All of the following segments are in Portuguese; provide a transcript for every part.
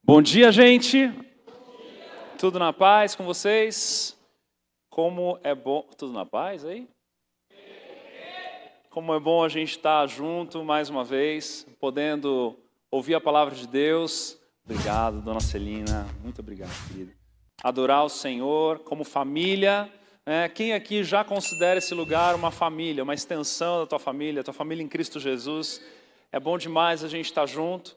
Bom dia, gente! Tudo na paz com vocês? Como é bom... Tudo na paz aí? Como é bom a gente estar junto mais uma vez, podendo ouvir a palavra de Deus. Obrigado, dona Celina. Muito obrigado, querida. Adorar o Senhor como família. Quem aqui já considera esse lugar uma família, uma extensão da tua família em Cristo Jesus? É bom demais a gente estar junto.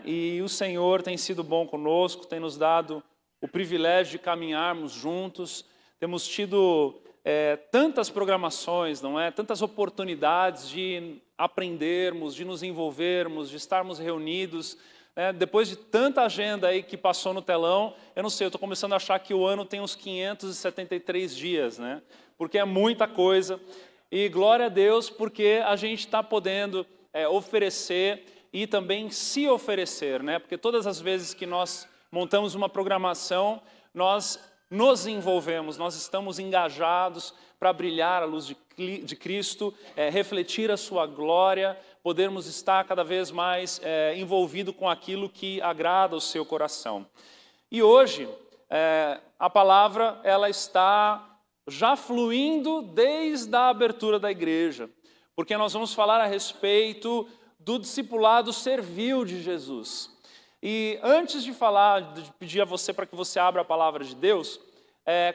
E o Senhor tem sido bom conosco, tem nos dado o privilégio de caminharmos juntos. Temos tido tantas programações, não é? Tantas oportunidades de aprendermos, de nos envolvermos, de estarmos reunidos. Depois de tanta agenda aí que passou no telão, eu não sei, eu estou começando a achar que o ano tem uns 573 dias, né? Porque é muita coisa. E glória a Deus, porque a gente está podendo oferecer e também se oferecer, né? Porque todas as vezes que nós montamos uma programação, nós nos envolvemos, nós estamos engajados para brilhar a luz de Cristo, refletir a sua glória, podermos estar cada vez mais envolvido com aquilo que agrada o seu coração. E hoje, a palavra ela está já fluindo desde a abertura da igreja, porque nós vamos falar a respeito do discipulado servil de Jesus. E antes de falar, de pedir a você para que você abra a palavra de Deus,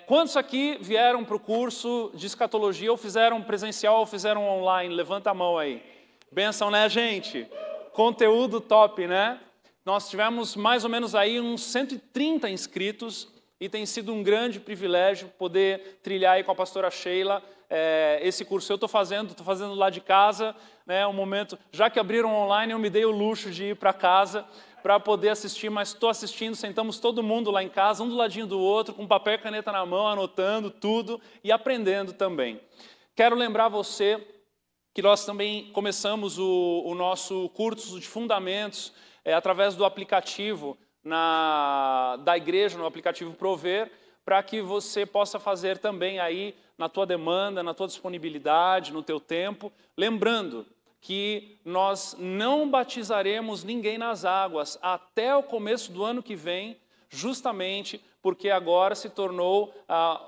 quantos aqui vieram para o curso de escatologia, ou fizeram presencial ou fizeram online? Levanta a mão aí. Benção, né, gente? Conteúdo top, né? Nós tivemos mais ou menos aí uns 130 inscritos e tem sido um grande privilégio poder trilhar aí com a pastora Sheila esse curso. Eu estou fazendo lá de casa, né, um momento, já que abriram online, eu me dei o luxo de ir para casa para poder assistir, mas estou assistindo, sentamos todo mundo lá em casa, um do ladinho do outro, com papel e caneta na mão, anotando tudo e aprendendo também. Quero lembrar você que nós também começamos o nosso curso de fundamentos através do aplicativo da igreja, no aplicativo Prover, para que você possa fazer também aí na tua demanda, na tua disponibilidade, no teu tempo. Lembrando que nós não batizaremos ninguém nas águas até o começo do ano que vem, justamente porque agora se tornou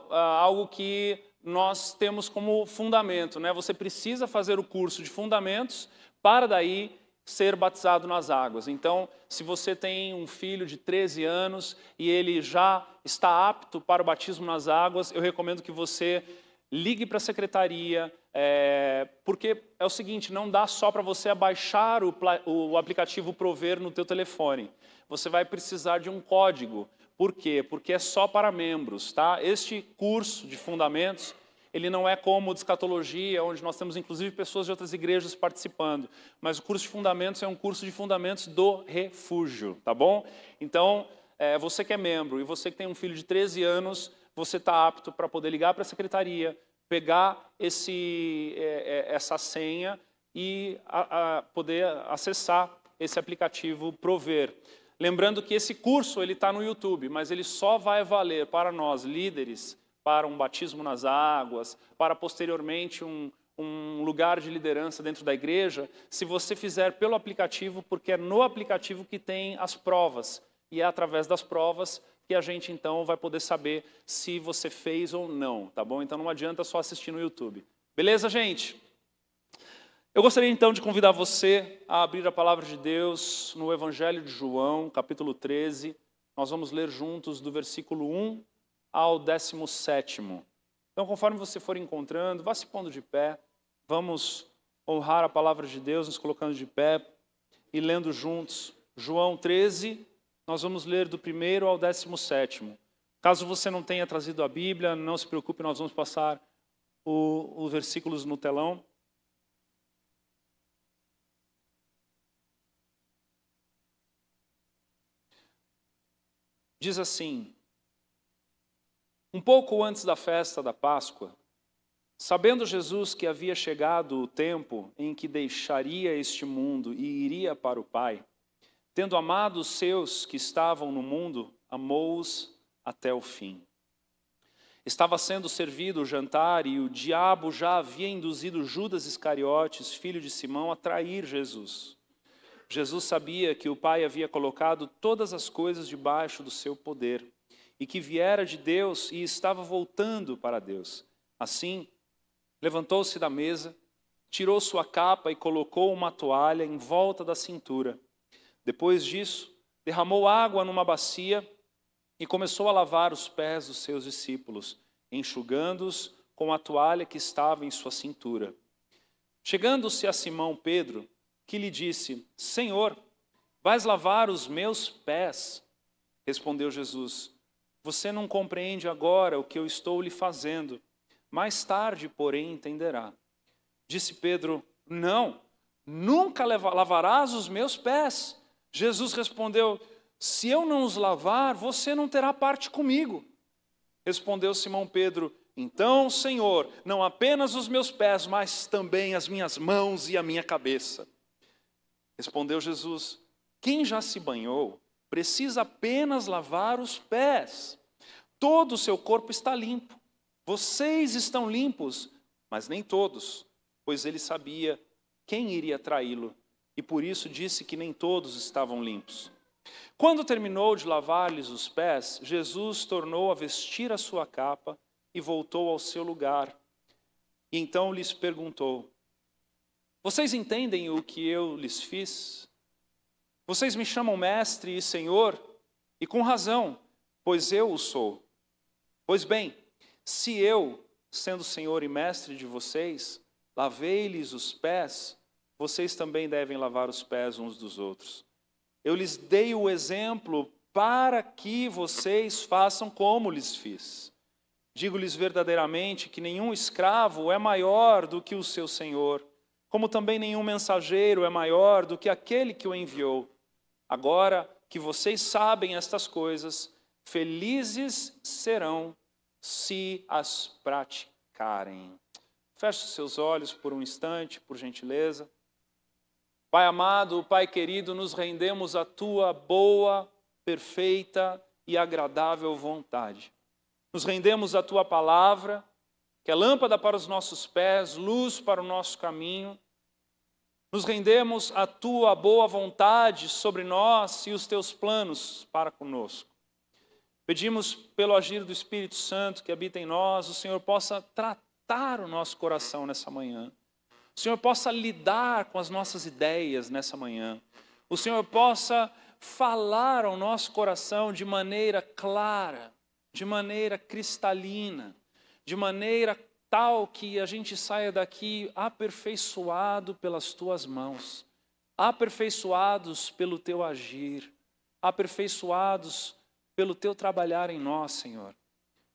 algo que nós temos como fundamento, né? Você precisa fazer o curso de fundamentos para daí ser batizado nas águas. Então, se você tem um filho de 13 anos e ele já está apto para o batismo nas águas, eu recomendo que você ligue para a secretaria, porque é o seguinte, não dá só para você baixar o aplicativo Prover no teu telefone. Você vai precisar de um código. Por quê? Porque é só para membros, tá? Este curso de fundamentos, ele não é como o de escatologia, onde nós temos inclusive pessoas de outras igrejas participando, mas o curso de fundamentos é um curso de fundamentos do refúgio, tá bom? Então, você que é membro e você que tem um filho de 13 anos, você está apto para poder ligar para a secretaria, pegar essa senha e poder acessar esse aplicativo Prover. Lembrando que esse curso está no YouTube, mas ele só vai valer para nós, líderes, para um batismo nas águas, para posteriormente um lugar de liderança dentro da igreja, se você fizer pelo aplicativo, porque é no aplicativo que tem as provas, e é através das provas que a gente então vai poder saber se você fez ou não, tá bom? Então não adianta só assistir no YouTube. Beleza, gente? Eu gostaria então de convidar você a abrir a palavra de Deus no Evangelho de João, capítulo 13. Nós vamos ler juntos do versículo 1 ao 17º. Então, conforme você for encontrando, vá se pondo de pé. Vamos honrar a palavra de Deus, nos colocando de pé e lendo juntos. João 13, nós vamos ler do 1º ao 17º. Caso você não tenha trazido a Bíblia, não se preocupe, nós vamos passar os versículos no telão. Diz assim: um pouco antes da festa da Páscoa, sabendo Jesus que havia chegado o tempo em que deixaria este mundo e iria para o Pai, tendo amado os seus que estavam no mundo, amou-os até o fim. Estava sendo servido o jantar e o diabo já havia induzido Judas Iscariotes, filho de Simão, a trair Jesus. Jesus sabia que o Pai havia colocado todas as coisas debaixo do seu poder e que viera de Deus e estava voltando para Deus. Assim, levantou-se da mesa, tirou sua capa e colocou uma toalha em volta da cintura. Depois disso, derramou água numa bacia e começou a lavar os pés dos seus discípulos, enxugando-os com a toalha que estava em sua cintura. Chegando-se a Simão Pedro, que lhe disse: Senhor, vais lavar os meus pés? Respondeu Jesus: Você não compreende agora o que eu estou lhe fazendo. Mais tarde, porém, entenderá. Disse Pedro: Não, nunca lavarás os meus pés. Jesus respondeu: Se eu não os lavar, você não terá parte comigo. Respondeu Simão Pedro: Então, Senhor, não apenas os meus pés, mas também as minhas mãos e a minha cabeça. Respondeu Jesus: Quem já se banhou precisa apenas lavar os pés. Todo o seu corpo está limpo. Vocês estão limpos, mas nem todos, pois ele sabia quem iria traí-lo, e por isso disse que nem todos estavam limpos. Quando terminou de lavar-lhes os pés, Jesus tornou a vestir a sua capa e voltou ao seu lugar. E então lhes perguntou: Vocês entendem o que eu lhes fiz? Vocês me chamam mestre e senhor, e com razão, pois eu o sou. Pois bem, se eu, sendo senhor e mestre de vocês, lavei-lhes os pés, vocês também devem lavar os pés uns dos outros. Eu lhes dei o exemplo para que vocês façam como lhes fiz. Digo-lhes verdadeiramente que nenhum escravo é maior do que o seu senhor, como também nenhum mensageiro é maior do que aquele que o enviou. Agora que vocês sabem estas coisas, felizes serão se as praticarem. Feche os seus olhos por um instante, por gentileza. Pai amado, Pai querido, nos rendemos à Tua boa, perfeita e agradável vontade. Nos rendemos à Tua palavra, que é lâmpada para os nossos pés, luz para o nosso caminho. Nos rendemos à Tua boa vontade sobre nós e os Teus planos para conosco. Pedimos pelo agir do Espírito Santo que habita em nós, o Senhor possa tratar o nosso coração nessa manhã. O Senhor possa lidar com as nossas ideias nessa manhã. O Senhor possa falar ao nosso coração de maneira clara, de maneira cristalina, de maneira tal que a gente saia daqui aperfeiçoado pelas Tuas mãos, aperfeiçoados pelo Teu agir, aperfeiçoados pelo Teu trabalhar em nós, Senhor.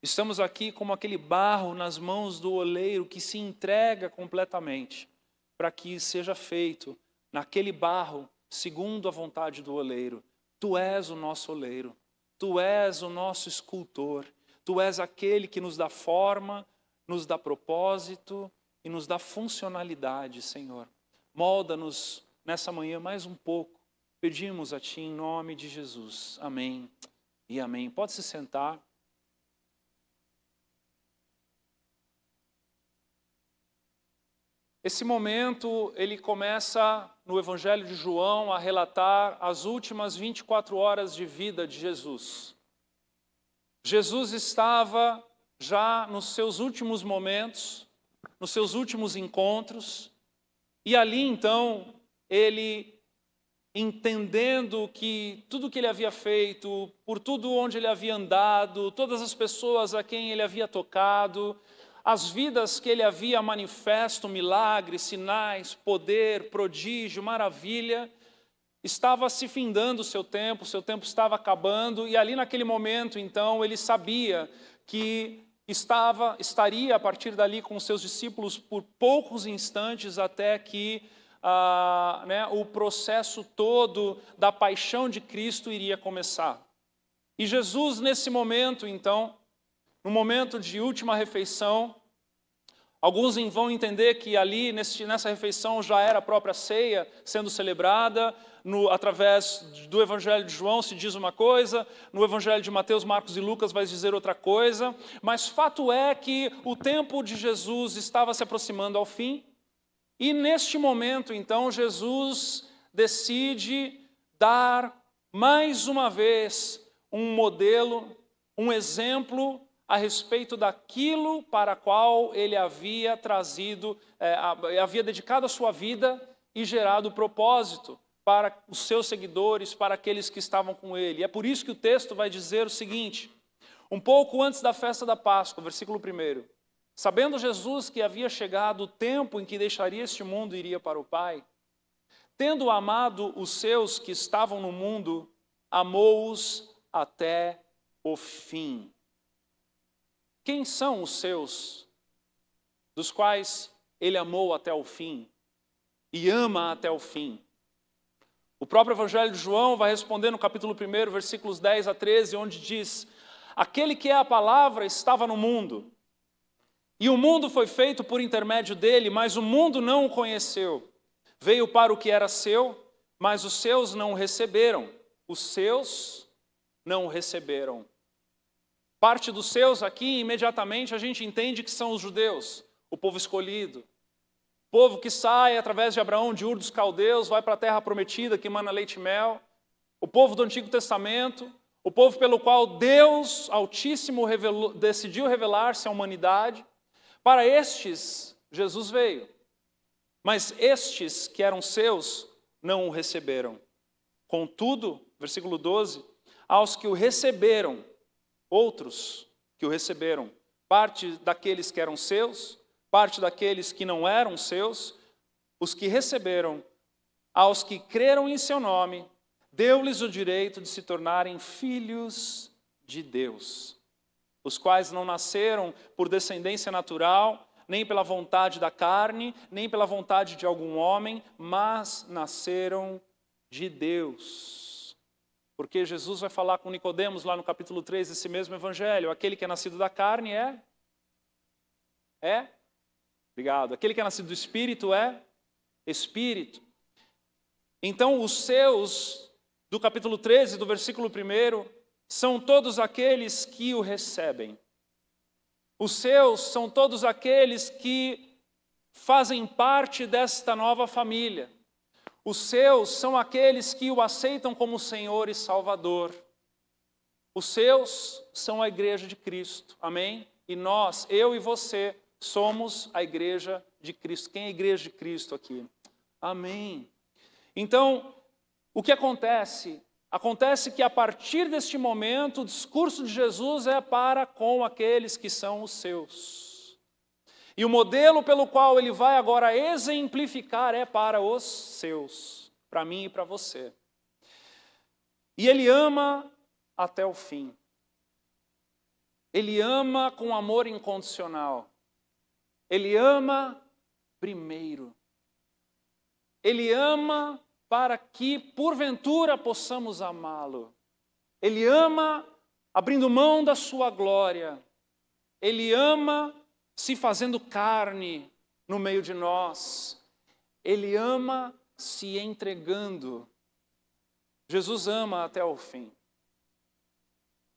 Estamos aqui como aquele barro nas mãos do oleiro que se entrega completamente para que seja feito naquele barro segundo a vontade do oleiro. Tu és o nosso oleiro, Tu és o nosso escultor, Tu és aquele que nos dá forma, nos dá propósito e nos dá funcionalidade, Senhor. Molda-nos nessa manhã mais um pouco. Pedimos a Ti em nome de Jesus. Amém e amém. Pode se sentar. Esse momento, ele começa no Evangelho de João a relatar as últimas 24 horas de vida de Jesus. Jesus estava já nos seus últimos momentos, nos seus últimos encontros, e ali então, ele entendendo que tudo que ele havia feito, por tudo onde ele havia andado, todas as pessoas a quem ele havia tocado, as vidas que ele havia manifesto, milagres, sinais, poder, prodígio, maravilha, estava se findando o seu tempo estava acabando, e ali naquele momento, então, ele sabia que estaria a partir dali com os seus discípulos por poucos instantes até que o processo todo da paixão de Cristo iria começar. E Jesus, nesse momento, então, no momento de última refeição, alguns vão entender que ali, nessa refeição, já era a própria ceia sendo celebrada. Através do Evangelho de João se diz uma coisa, no Evangelho de Mateus, Marcos e Lucas vai dizer outra coisa, mas fato é que o tempo de Jesus estava se aproximando ao fim, e neste momento, então, Jesus decide dar mais uma vez um modelo, um exemplo a respeito daquilo para qual ele havia trazido, havia dedicado a sua vida e gerado propósito para os seus seguidores, para aqueles que estavam com ele. E é por isso que o texto vai dizer o seguinte, um pouco antes da festa da Páscoa, versículo 1. Sabendo Jesus que havia chegado o tempo em que deixaria este mundo e iria para o Pai, tendo amado os seus que estavam no mundo, amou-os até o fim. Quem são os seus, dos quais ele amou até o fim e ama até o fim? O próprio Evangelho de João vai responder no capítulo 1, versículos 10 a 13, onde diz: aquele que é a palavra estava no mundo, e o mundo foi feito por intermédio dele, mas o mundo não o conheceu. Veio para o que era seu, mas os seus não o receberam. Os seus não o receberam. Parte dos seus aqui, imediatamente, a gente entende que são os judeus, o povo escolhido. O povo que sai através de Abraão, de Ur dos Caldeus, vai para a terra prometida, que emana leite e mel. O povo do Antigo Testamento, o povo pelo qual Deus Altíssimo decidiu revelar-se à humanidade. Para estes, Jesus veio. Mas estes que eram seus, não o receberam. Contudo, versículo 12, aos que o receberam, outros que o receberam, parte daqueles que eram seus, parte daqueles que não eram seus, os que receberam, aos que creram em seu nome, deu-lhes o direito de se tornarem filhos de Deus, os quais não nasceram por descendência natural, nem pela vontade da carne, nem pela vontade de algum homem, mas nasceram de Deus. Porque Jesus vai falar com Nicodemos lá no capítulo 3 desse mesmo evangelho. Aquele que é nascido da carne Obrigado. Aquele que é nascido do Espírito é Espírito. Então os seus, do capítulo 13, do versículo 1, são todos aqueles que o recebem. Os seus são todos aqueles que fazem parte desta nova família. Os seus são aqueles que o aceitam como Senhor e Salvador. Os seus são a igreja de Cristo, amém? E nós, eu e você, somos a igreja de Cristo. Quem é a igreja de Cristo aqui? Amém. Então, o que acontece? Acontece que a partir deste momento, o discurso de Jesus é para com aqueles que são os seus. E o modelo pelo qual ele vai agora exemplificar é para os seus, para mim e para você. E ele ama até o fim. Ele ama com amor incondicional. Ele ama primeiro. Ele ama para que, porventura, possamos amá-lo. Ele ama abrindo mão da sua glória. Ele ama se fazendo carne no meio de nós. Ele ama se entregando. Jesus ama até o fim.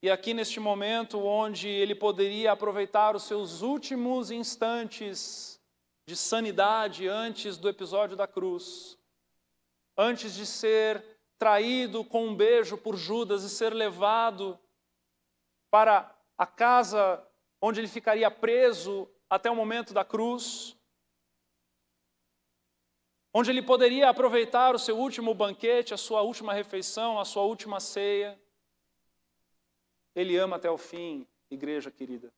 E aqui neste momento onde ele poderia aproveitar os seus últimos instantes de sanidade antes do episódio da cruz, antes de ser traído com um beijo por Judas e ser levado para a casa onde ele ficaria preso até o momento da cruz, onde ele poderia aproveitar o seu último banquete, a sua última refeição, a sua última ceia. Ele ama até o fim, igreja querida.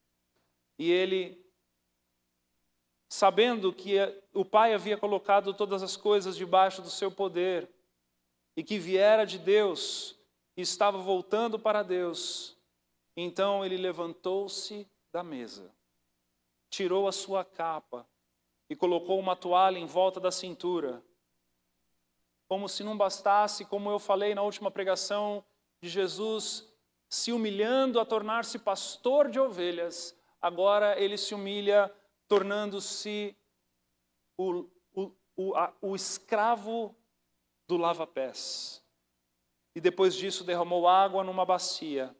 E ele, sabendo que o Pai havia colocado todas as coisas debaixo do seu poder, e que viera de Deus, e estava voltando para Deus, então ele levantou-se da mesa, tirou a sua capa e colocou uma toalha em volta da cintura. Como se não bastasse, como eu falei na última pregação de Jesus, se humilhando a tornar-se pastor de ovelhas, agora ele se humilha tornando-se o escravo do lava-pés. E depois disso derramou água numa bacia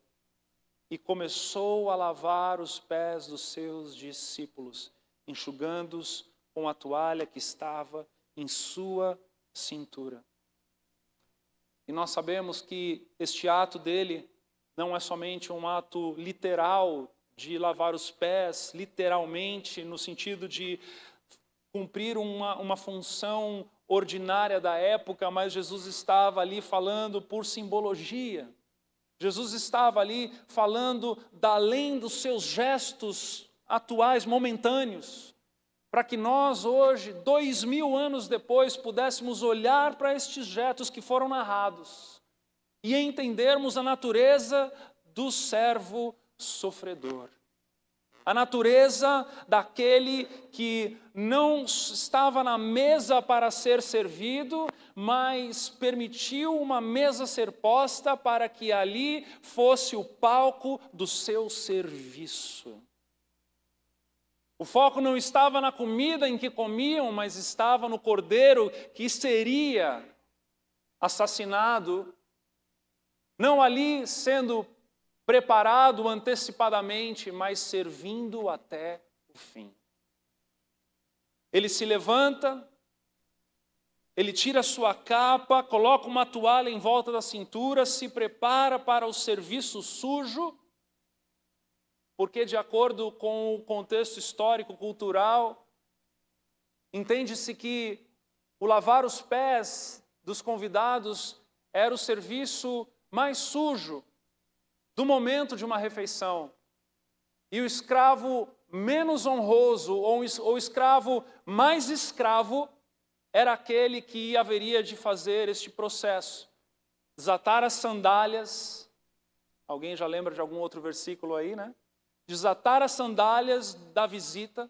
e começou a lavar os pés dos seus discípulos, enxugando-os com a toalha que estava em sua cintura. E nós sabemos que este ato dele não é somente um ato literal de lavar os pés, literalmente, no sentido de cumprir uma função ordinária da época, mas Jesus estava ali falando por simbologia. Jesus estava ali falando além dos seus gestos atuais, momentâneos, para que nós hoje, 2000 anos depois, pudéssemos olhar para estes gestos que foram narrados e entendermos a natureza do servo sofredor. A natureza daquele que não estava na mesa para ser servido, mas permitiu uma mesa ser posta para que ali fosse o palco do seu serviço. O foco não estava na comida em que comiam, mas estava no cordeiro que seria assassinado, não ali sendo preparado antecipadamente, mas servindo até o fim. Ele se levanta, ele tira sua capa, coloca uma toalha em volta da cintura, se prepara para o serviço sujo, porque de acordo com o contexto histórico, cultural, entende-se que o lavar os pés dos convidados era o serviço mais sujo do momento de uma refeição. E o escravo menos honroso, ou o escravo mais escravo, era aquele que haveria de fazer este processo. Desatar as sandálias. Alguém já lembra de algum outro versículo aí, né? Desatar as sandálias da visita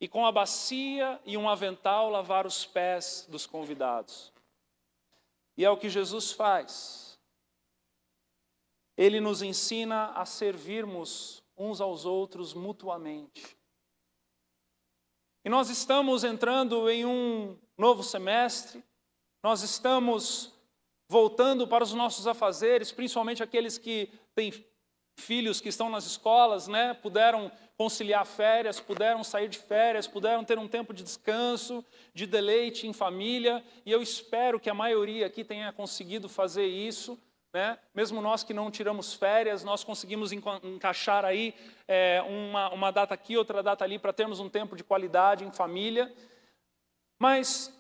e com a bacia e um avental lavar os pés dos convidados. E é o que Jesus faz. Ele nos ensina a servirmos uns aos outros mutuamente. E nós estamos entrando em um novo semestre, nós estamos voltando para os nossos afazeres, principalmente aqueles que têm filhos que estão nas escolas, né? Puderam conciliar férias, puderam sair de férias, puderam ter um tempo de descanso, de deleite em família, e eu espero que a maioria aqui tenha conseguido fazer isso, né? Mesmo nós que não tiramos férias, nós conseguimos encaixar aí uma data aqui, outra data ali, para termos um tempo de qualidade em família. Mas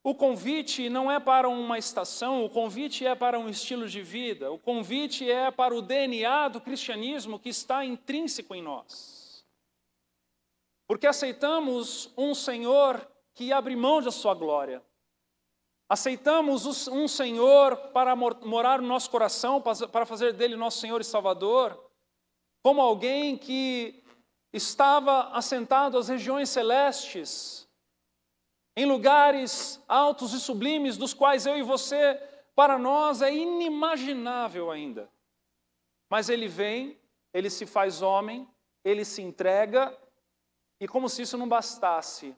o convite não é para uma estação, o convite é para um estilo de vida, o convite é para o DNA do cristianismo que está intrínseco em nós. Porque aceitamos um Senhor que abre mão da sua glória. Aceitamos um Senhor para morar no nosso coração, para fazer dele nosso Senhor e Salvador, como alguém que estava assentado às regiões celestes, em lugares altos e sublimes, dos quais eu e você, para nós, é inimaginável ainda. Mas ele vem, ele se faz homem, ele se entrega, e como se isso não bastasse,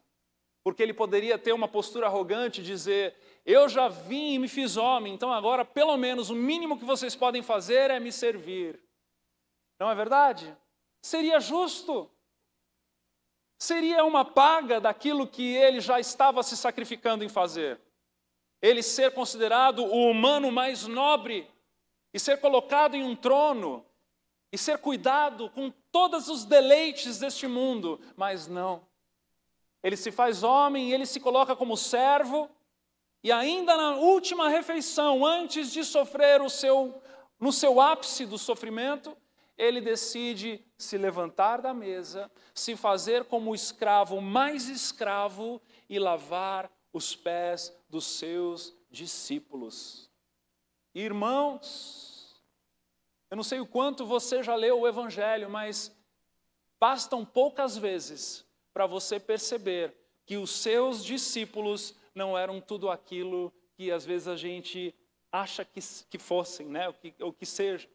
porque ele poderia ter uma postura arrogante e dizer: eu já vim e me fiz homem, então agora pelo menos o mínimo que vocês podem fazer é me servir. Não é verdade? Seria justo. Seria uma paga daquilo que ele já estava se sacrificando em fazer. Ele ser considerado o humano mais nobre, e ser colocado em um trono, e ser cuidado com todos os deleites deste mundo, mas não. Ele se faz homem, ele se coloca como servo, e ainda na última refeição, antes de sofrer no seu ápice do sofrimento, ele decide se levantar da mesa, se fazer como o escravo mais escravo e lavar os pés dos seus discípulos. Irmãos, eu não sei o quanto você já leu o Evangelho, mas bastam poucas vezes para você perceber que os seus discípulos não eram tudo aquilo que às vezes a gente acha que fossem, né? ou que seja.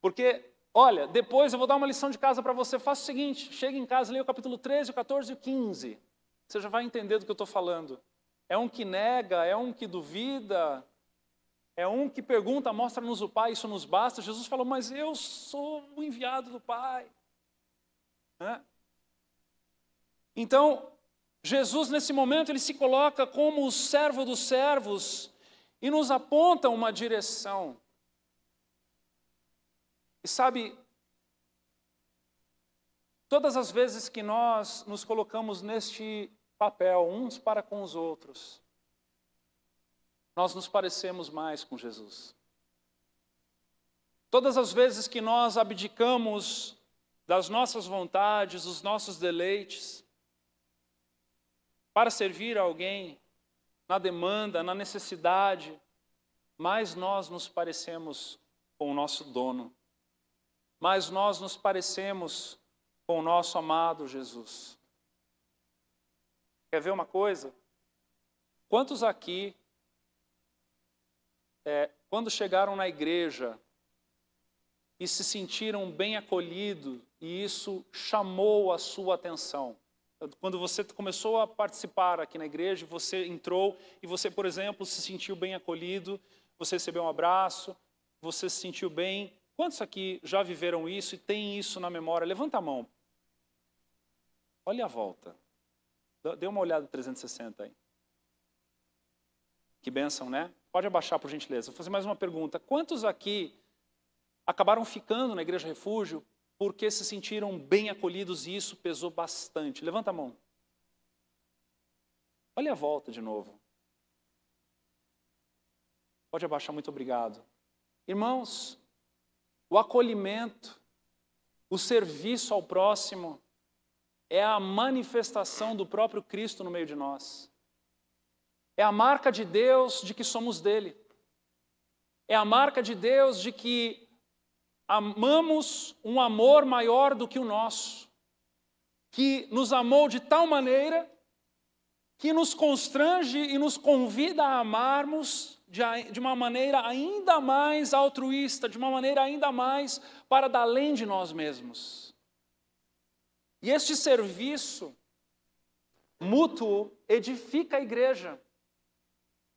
Porque, olha, depois eu vou dar uma lição de casa para você. Faça o seguinte: chega em casa, leia o capítulo 13, o 14 e o 15. Você já vai entender do que eu estou falando. É um que nega, é um que duvida, é um que pergunta: mostra-nos o Pai, isso nos basta. Jesus falou: mas eu sou o enviado do Pai. Né? Então, Jesus nesse momento ele se coloca como o servo dos servos, e nos aponta uma direção. E sabe, todas as vezes que nós nos colocamos neste papel, uns para com os outros, nós nos parecemos mais com Jesus. Todas as vezes que nós abdicamos das nossas vontades, dos nossos deleites, para servir a alguém, na demanda, na necessidade, mais nós nos parecemos com o nosso dono, mais nós nos parecemos com o nosso amado Jesus. Quer ver uma coisa? Quantos aqui, quando chegaram na igreja e se sentiram bem acolhidos e isso chamou a sua atenção? Quando você começou a participar aqui na igreja, você entrou e você, por exemplo, se sentiu bem acolhido, você recebeu um abraço, você se sentiu bem. Quantos aqui já viveram isso e têm isso na memória? Levanta a mão. Olha a volta. Dê uma olhada 360 aí. Que bênção, né? Pode abaixar, por gentileza. Vou fazer mais uma pergunta. Quantos aqui acabaram ficando na Igreja Refúgio porque se sentiram bem acolhidos e isso pesou bastante? Levanta a mão. Olha a volta de novo. Pode abaixar, muito obrigado. Irmãos, o acolhimento, o serviço ao próximo é a manifestação do próprio Cristo no meio de nós. É a marca de Deus de que somos dele. É a marca de Deus de que amamos um amor maior do que o nosso, que nos amou de tal maneira que nos constrange e nos convida a amarmos de uma maneira ainda mais altruísta, de uma maneira ainda mais para dar além de nós mesmos. E este serviço mútuo edifica a igreja.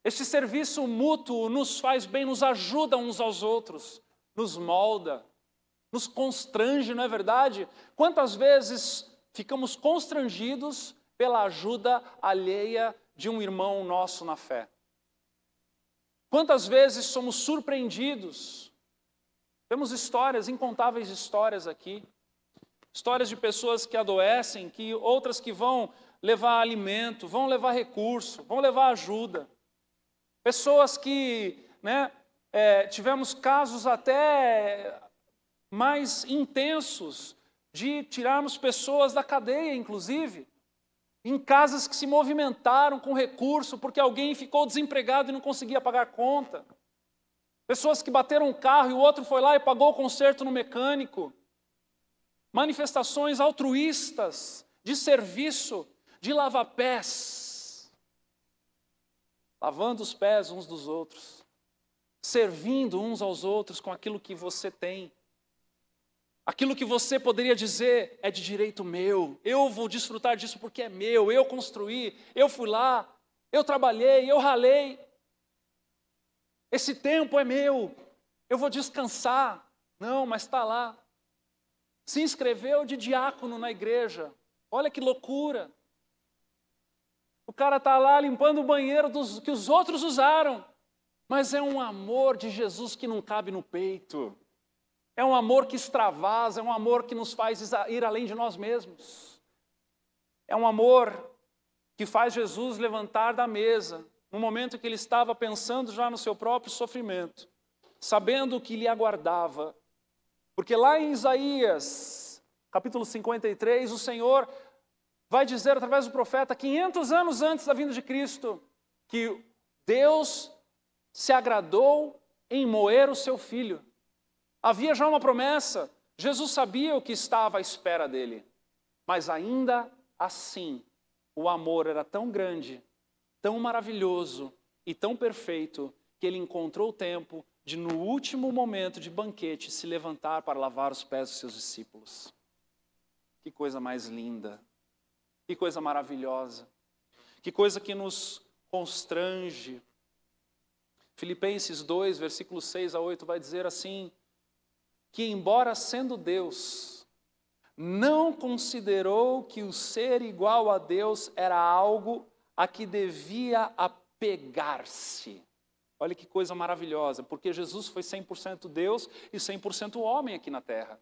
Este serviço mútuo nos faz bem, nos ajuda uns aos outros, nos molda, nos constrange, não é verdade? Quantas vezes ficamos constrangidos pela ajuda alheia de um irmão nosso na fé? Quantas vezes somos surpreendidos? Temos histórias, incontáveis histórias aqui. Histórias de pessoas que adoecem, outras que vão levar alimento, vão levar recurso, vão levar ajuda. Pessoas que, tivemos casos até mais intensos de tirarmos pessoas da cadeia, inclusive, em casas que se movimentaram com recurso porque alguém ficou desempregado e não conseguia pagar conta. Pessoas que bateram um carro e o outro foi lá e pagou o conserto no mecânico. Manifestações altruístas de serviço, de lava-pés, lavando os pés uns dos outros, servindo uns aos outros com aquilo que você tem. Aquilo que você poderia dizer é de direito meu, eu vou desfrutar disso porque é meu, eu construí, eu fui lá, eu trabalhei, eu ralei. Esse tempo é meu, eu vou descansar. Não, mas está lá. Se inscreveu de diácono na igreja. Olha que loucura. O cara está lá limpando o banheiro que os outros usaram. Mas é um amor de Jesus que não cabe no peito. É um amor que extravasa, é um amor que nos faz ir além de nós mesmos. É um amor que faz Jesus levantar da mesa, no momento que ele estava pensando já no seu próprio sofrimento, sabendo o que lhe aguardava. Porque lá em Isaías, capítulo 53, o Senhor vai dizer através do profeta, 500 anos antes da vinda de Cristo, que Deus se agradou em moer o seu filho. Havia já uma promessa, Jesus sabia o que estava à espera dele, mas ainda assim, o amor era tão grande, tão maravilhoso e tão perfeito, que ele encontrou o tempo de, no último momento de banquete, se levantar para lavar os pés dos seus discípulos. Que coisa mais linda, que coisa maravilhosa, que coisa que nos constrange. Filipenses 2, versículos 6 a 8 vai dizer assim, que embora sendo Deus, não considerou que o ser igual a Deus era algo a que devia apegar-se. Olha que coisa maravilhosa, porque Jesus foi 100% Deus e 100% homem aqui na terra.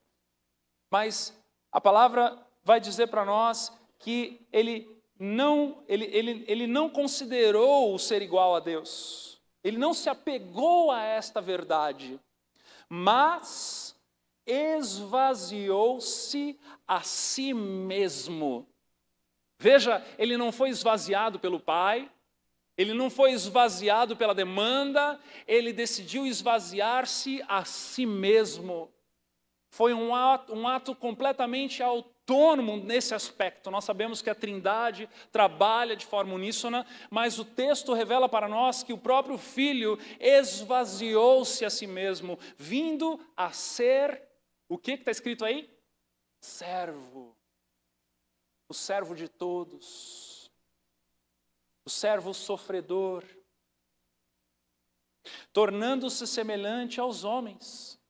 Mas a palavra vai dizer para nós que ele não considerou o ser igual a Deus. Ele não se apegou a esta verdade, mas esvaziou-se a si mesmo. Veja, ele não foi esvaziado pelo Pai, ele não foi esvaziado pela demanda, ele decidiu esvaziar-se a si mesmo. Foi um ato completamente autônomo nesse aspecto. Nós sabemos que a Trindade trabalha de forma uníssona, mas o texto revela para nós que o próprio Filho esvaziou-se a si mesmo, vindo a ser, o que está escrito aí? Servo. O servo de todos. O servo sofredor. Tornando-se semelhante aos homens.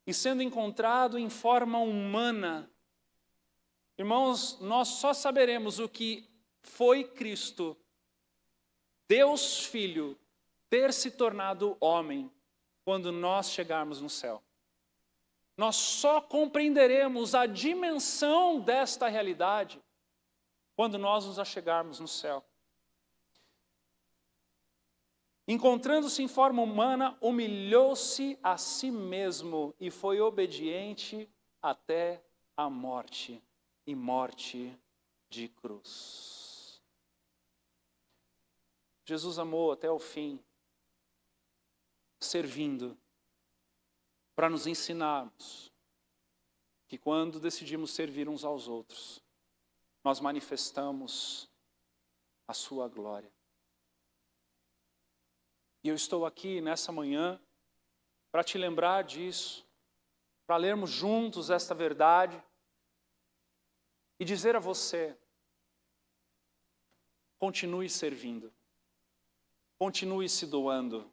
E sendo encontrado em forma humana. Irmãos, nós só saberemos o que foi Cristo, Deus Filho, ter se tornado homem, quando nós chegarmos no céu. Nós só compreenderemos a dimensão desta realidade quando nós nos achegarmos no céu. Encontrando-se em forma humana, humilhou-se a si mesmo e foi obediente até a morte, e morte de cruz. Jesus amou até o fim, servindo, para nos ensinarmos que quando decidimos servir uns aos outros, nós manifestamos a sua glória. E eu estou aqui nessa manhã para te lembrar disso, para lermos juntos esta verdade e dizer a você, continue servindo, continue se doando,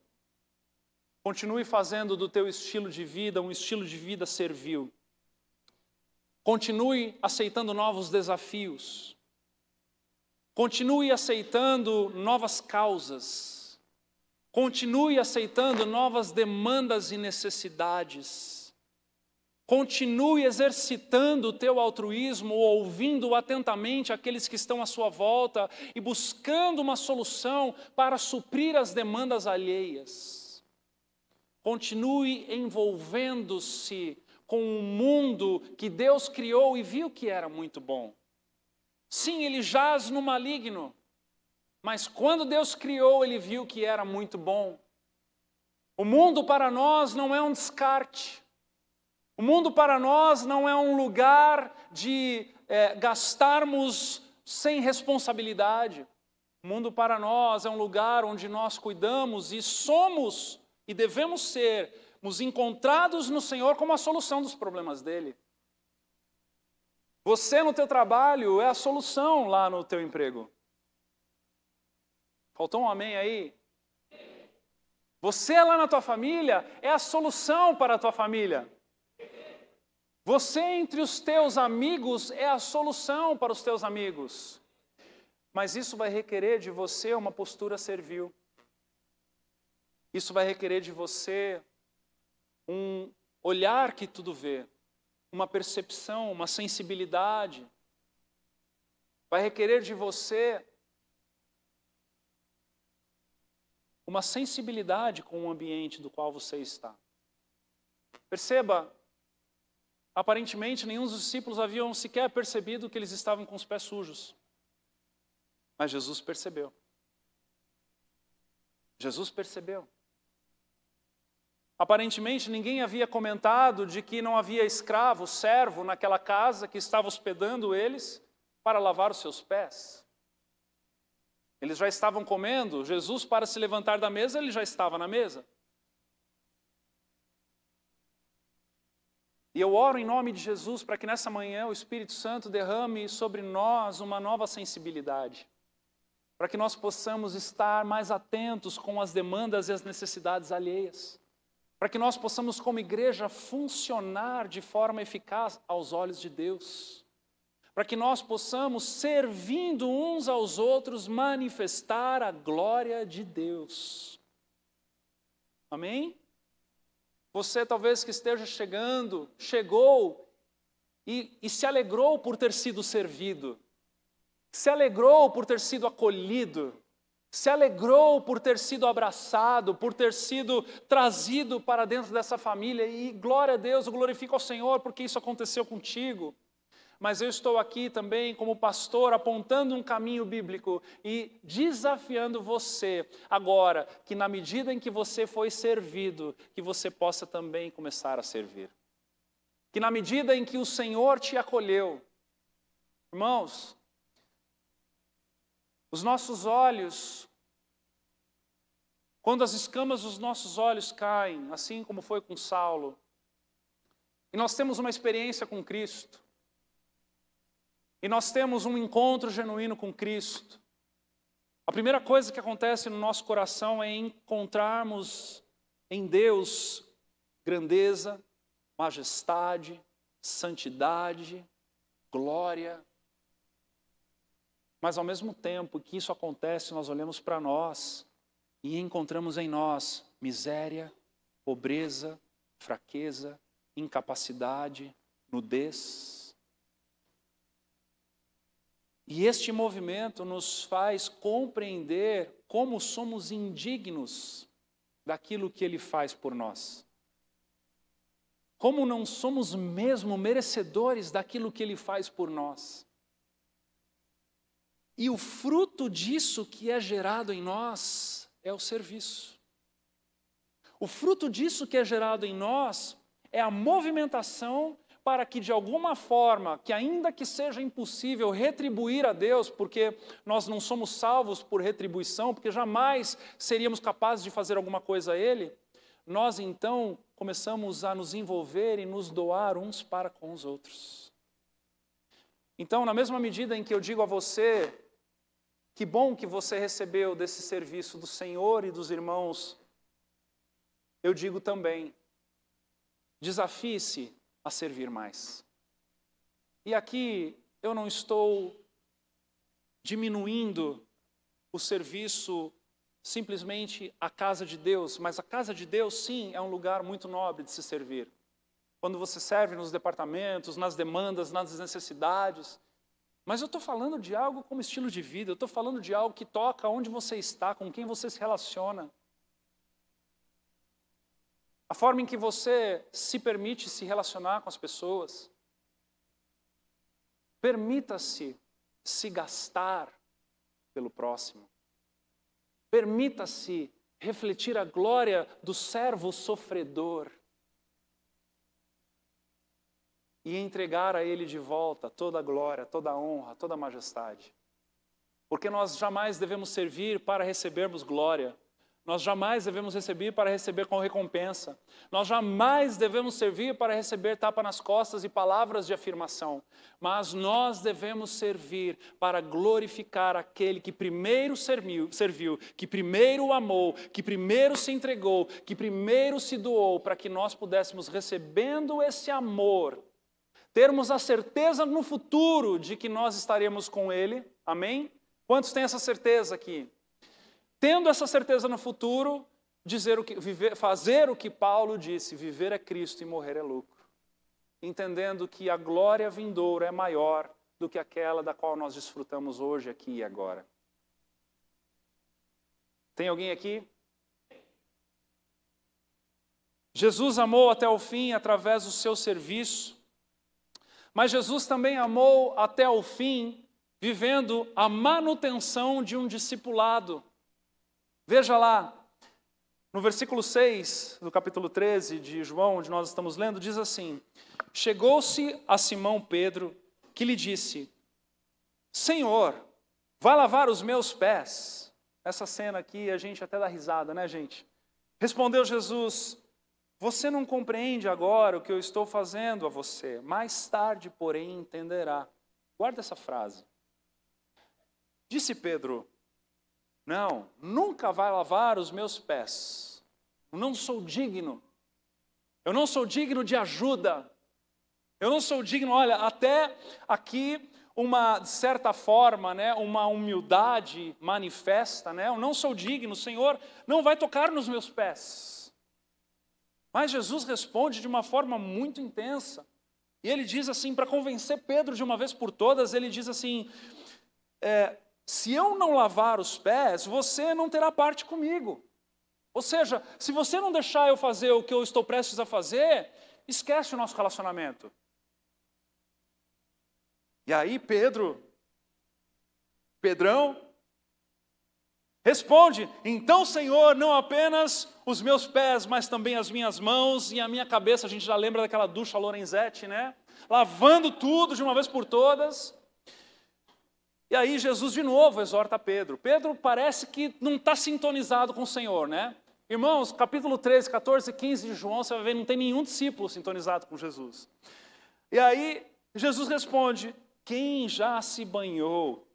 continue fazendo do teu estilo de vida um estilo de vida servil. Continue aceitando novos desafios. Continue aceitando novas causas. Continue aceitando novas demandas e necessidades. Continue exercitando o teu altruísmo, ouvindo atentamente aqueles que estão à sua volta e buscando uma solução para suprir as demandas alheias. Continue envolvendo-se com um mundo que Deus criou e viu que era muito bom. Sim, ele jaz no maligno, mas quando Deus criou, ele viu que era muito bom. O mundo para nós não é um descarte. O mundo para nós não é um lugar de gastarmos sem responsabilidade. O mundo para nós é um lugar onde nós cuidamos e somos e devemos sermos encontrados no Senhor como a solução dos problemas dele. Você no teu trabalho é a solução lá no teu emprego. Faltou um amém aí? Você lá na tua família é a solução para a tua família. Você entre os teus amigos é a solução para os teus amigos. Mas isso vai requerer de você uma postura servil. Isso vai requerer de você um olhar que tudo vê, uma percepção, uma sensibilidade. Vai requerer de você uma sensibilidade com o ambiente do qual você está. Perceba, aparentemente nenhum dos discípulos haviam sequer percebido que eles estavam com os pés sujos. Mas Jesus percebeu. Jesus percebeu. Aparentemente ninguém havia comentado de que não havia escravo, servo naquela casa que estava hospedando eles para lavar os seus pés. Eles já estavam comendo, Jesus para se levantar da mesa, ele já estava na mesa. E eu oro em nome de Jesus para que nessa manhã o Espírito Santo derrame sobre nós uma nova sensibilidade. Para que nós possamos estar mais atentos com as demandas e as necessidades alheias. Para que nós possamos como igreja funcionar de forma eficaz aos olhos de Deus. Para que nós possamos, servindo uns aos outros, manifestar a glória de Deus. Amém? Você talvez que esteja chegando, chegou e se alegrou por ter sido servido, se alegrou por ter sido acolhido, se alegrou por ter sido abraçado, por ter sido trazido para dentro dessa família, e glória a Deus, eu glorifico ao Senhor porque isso aconteceu contigo. Mas eu estou aqui também como pastor apontando um caminho bíblico e desafiando você agora que na medida em que você foi servido, que você possa também começar a servir. Que na medida em que o Senhor te acolheu, irmãos, os nossos olhos, quando as escamas dos nossos olhos caem, assim como foi com Saulo, e nós temos uma experiência com Cristo, e nós temos um encontro genuíno com Cristo, a primeira coisa que acontece no nosso coração é encontrarmos em Deus grandeza, majestade, santidade, glória. Mas ao mesmo tempo que isso acontece, nós olhamos para nós e encontramos em nós miséria, pobreza, fraqueza, incapacidade, nudez. E este movimento nos faz compreender como somos indignos daquilo que Ele faz por nós. Como não somos mesmo merecedores daquilo que Ele faz por nós. E o fruto disso que é gerado em nós é o serviço. O fruto disso que é gerado em nós é a movimentação para que de alguma forma, que ainda que seja impossível retribuir a Deus, porque nós não somos salvos por retribuição, porque jamais seríamos capazes de fazer alguma coisa a Ele, nós então começamos a nos envolver e nos doar uns para com os outros. Então, na mesma medida em que eu digo a você, que bom que você recebeu desse serviço do Senhor e dos irmãos, eu digo também, desafie-se a servir mais. E aqui eu não estou diminuindo o serviço simplesmente à casa de Deus, mas a casa de Deus sim é um lugar muito nobre de se servir. Quando você serve nos departamentos, nas demandas, nas necessidades, mas eu estou falando de algo como estilo de vida, eu estou falando de algo que toca onde você está, com quem você se relaciona. A forma em que você se permite se relacionar com as pessoas. Permita-se se gastar pelo próximo. Permita-se refletir a glória do servo sofredor. E entregar a Ele de volta toda a glória, toda a honra, toda a majestade. Porque nós jamais devemos servir para recebermos glória. Nós jamais devemos receber para receber com recompensa. Nós jamais devemos servir para receber tapa nas costas e palavras de afirmação. Mas nós devemos servir para glorificar aquele que primeiro serviu, que primeiro amou, que primeiro se entregou, que primeiro se doou, para que nós pudéssemos, recebendo esse amor, termos a certeza no futuro de que nós estaremos com Ele. Amém? Quantos têm essa certeza aqui? Tendo essa certeza no futuro, fazer o que Paulo disse, viver é Cristo e morrer é lucro. Entendendo que a glória vindoura é maior do que aquela da qual nós desfrutamos hoje, aqui e agora. Tem alguém aqui? Jesus amou até o fim através do seu serviço, mas Jesus também amou até o fim, vivendo a manutenção de um discipulado. Veja lá, no versículo 6 do capítulo 13 de João, onde nós estamos lendo, diz assim: chegou-se a Simão Pedro, que lhe disse: Senhor, vai lavar os meus pés? Essa cena aqui, a gente até dá risada, né, gente? Respondeu Jesus: você não compreende agora o que eu estou fazendo a você, mais tarde, porém, entenderá. Guarda essa frase. Disse Pedro: não, nunca vai lavar os meus pés. Eu não sou digno. Eu não sou digno de ajuda. Eu não sou digno, olha, até aqui uma, de certa forma, né, uma humildade manifesta, né? Eu não sou digno, o Senhor não vai tocar nos meus pés. Mas Jesus responde de uma forma muito intensa. E ele diz assim, para convencer Pedro de uma vez por todas, ele diz assim, se eu não lavar os pés, você não terá parte comigo. Ou seja, se você não deixar eu fazer o que eu estou prestes a fazer, esquece o nosso relacionamento. E aí Pedrão, responde, então Senhor, não apenas os meus pés, mas também as minhas mãos e a minha cabeça. A gente já lembra daquela ducha Lorenzetti, né? Lavando tudo de uma vez por todas. E aí Jesus de novo exorta Pedro. Pedro parece que não está sintonizado com o Senhor, né? Irmãos, capítulo 13, 14 e 15 de João, você vai ver, não tem nenhum discípulo sintonizado com Jesus. E aí Jesus responde, quem já se banhou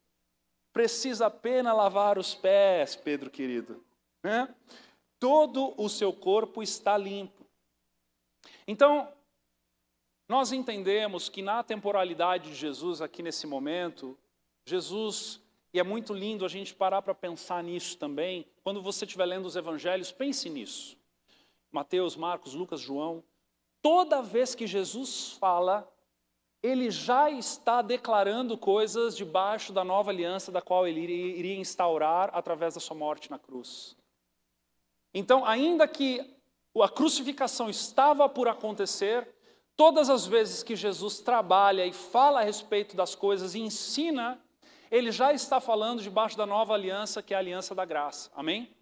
precisa apenas lavar os pés, Pedro querido, né? Todo o seu corpo está limpo. Então, nós entendemos que na temporalidade de Jesus, aqui nesse momento, Jesus, e é muito lindo a gente parar para pensar nisso também, quando você estiver lendo os evangelhos, pense nisso. Mateus, Marcos, Lucas, João, toda vez que Jesus fala, ele já está declarando coisas debaixo da nova aliança da qual ele iria instaurar através da sua morte na cruz. Então, ainda que a crucificação estava por acontecer, todas as vezes que Jesus trabalha e fala a respeito das coisas e ensina, ele já está falando debaixo da nova aliança, que é a aliança da graça. Amém?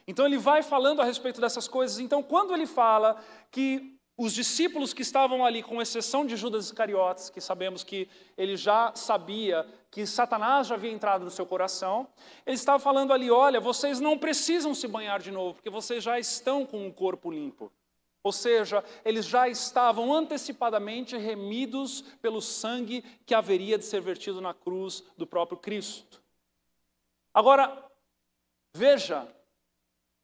Então ele vai falando a respeito dessas coisas. Então quando ele fala que os discípulos que estavam ali, com exceção de Judas Iscariotes, que sabemos que ele já sabia que Satanás já havia entrado no seu coração, ele estava falando ali, olha, vocês não precisam se banhar de novo, porque vocês já estão com o corpo limpo. Ou seja, eles já estavam antecipadamente remidos pelo sangue que haveria de ser vertido na cruz do próprio Cristo. Agora, veja,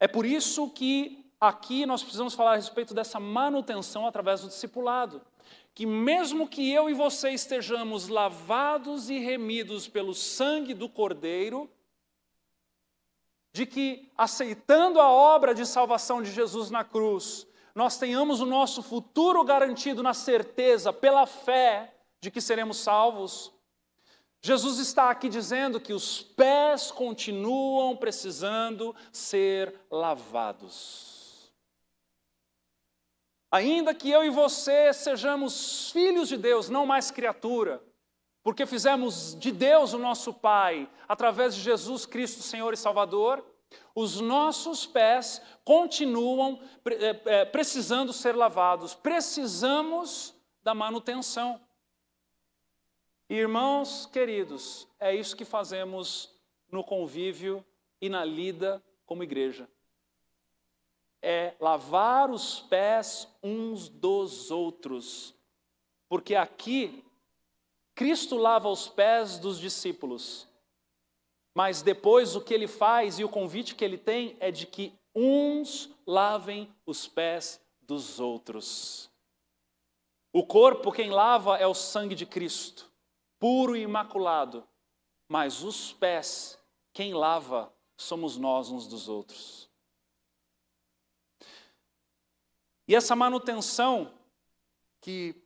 é por isso que aqui nós precisamos falar a respeito dessa manutenção através do discipulado. Que mesmo que eu e você estejamos lavados e remidos pelo sangue do Cordeiro, de que aceitando a obra de salvação de Jesus na cruz, nós tenhamos o nosso futuro garantido na certeza, pela fé, de que seremos salvos. Jesus está aqui dizendo que os pés continuam precisando ser lavados. Ainda que eu e você sejamos filhos de Deus, não mais criatura, porque fizemos de Deus o nosso Pai, através de Jesus Cristo, Senhor e Salvador, os nossos pés continuam precisando ser lavados. Precisamos da manutenção. Irmãos queridos, é isso que fazemos no convívio e na lida como igreja. É lavar os pés uns dos outros. Porque aqui, Cristo lava os pés dos discípulos. Mas depois o que ele faz e o convite que ele tem é de que uns lavem os pés dos outros. O corpo quem lava é o sangue de Cristo, puro e imaculado. Mas os pés, quem lava, somos nós uns dos outros. E essa manutenção que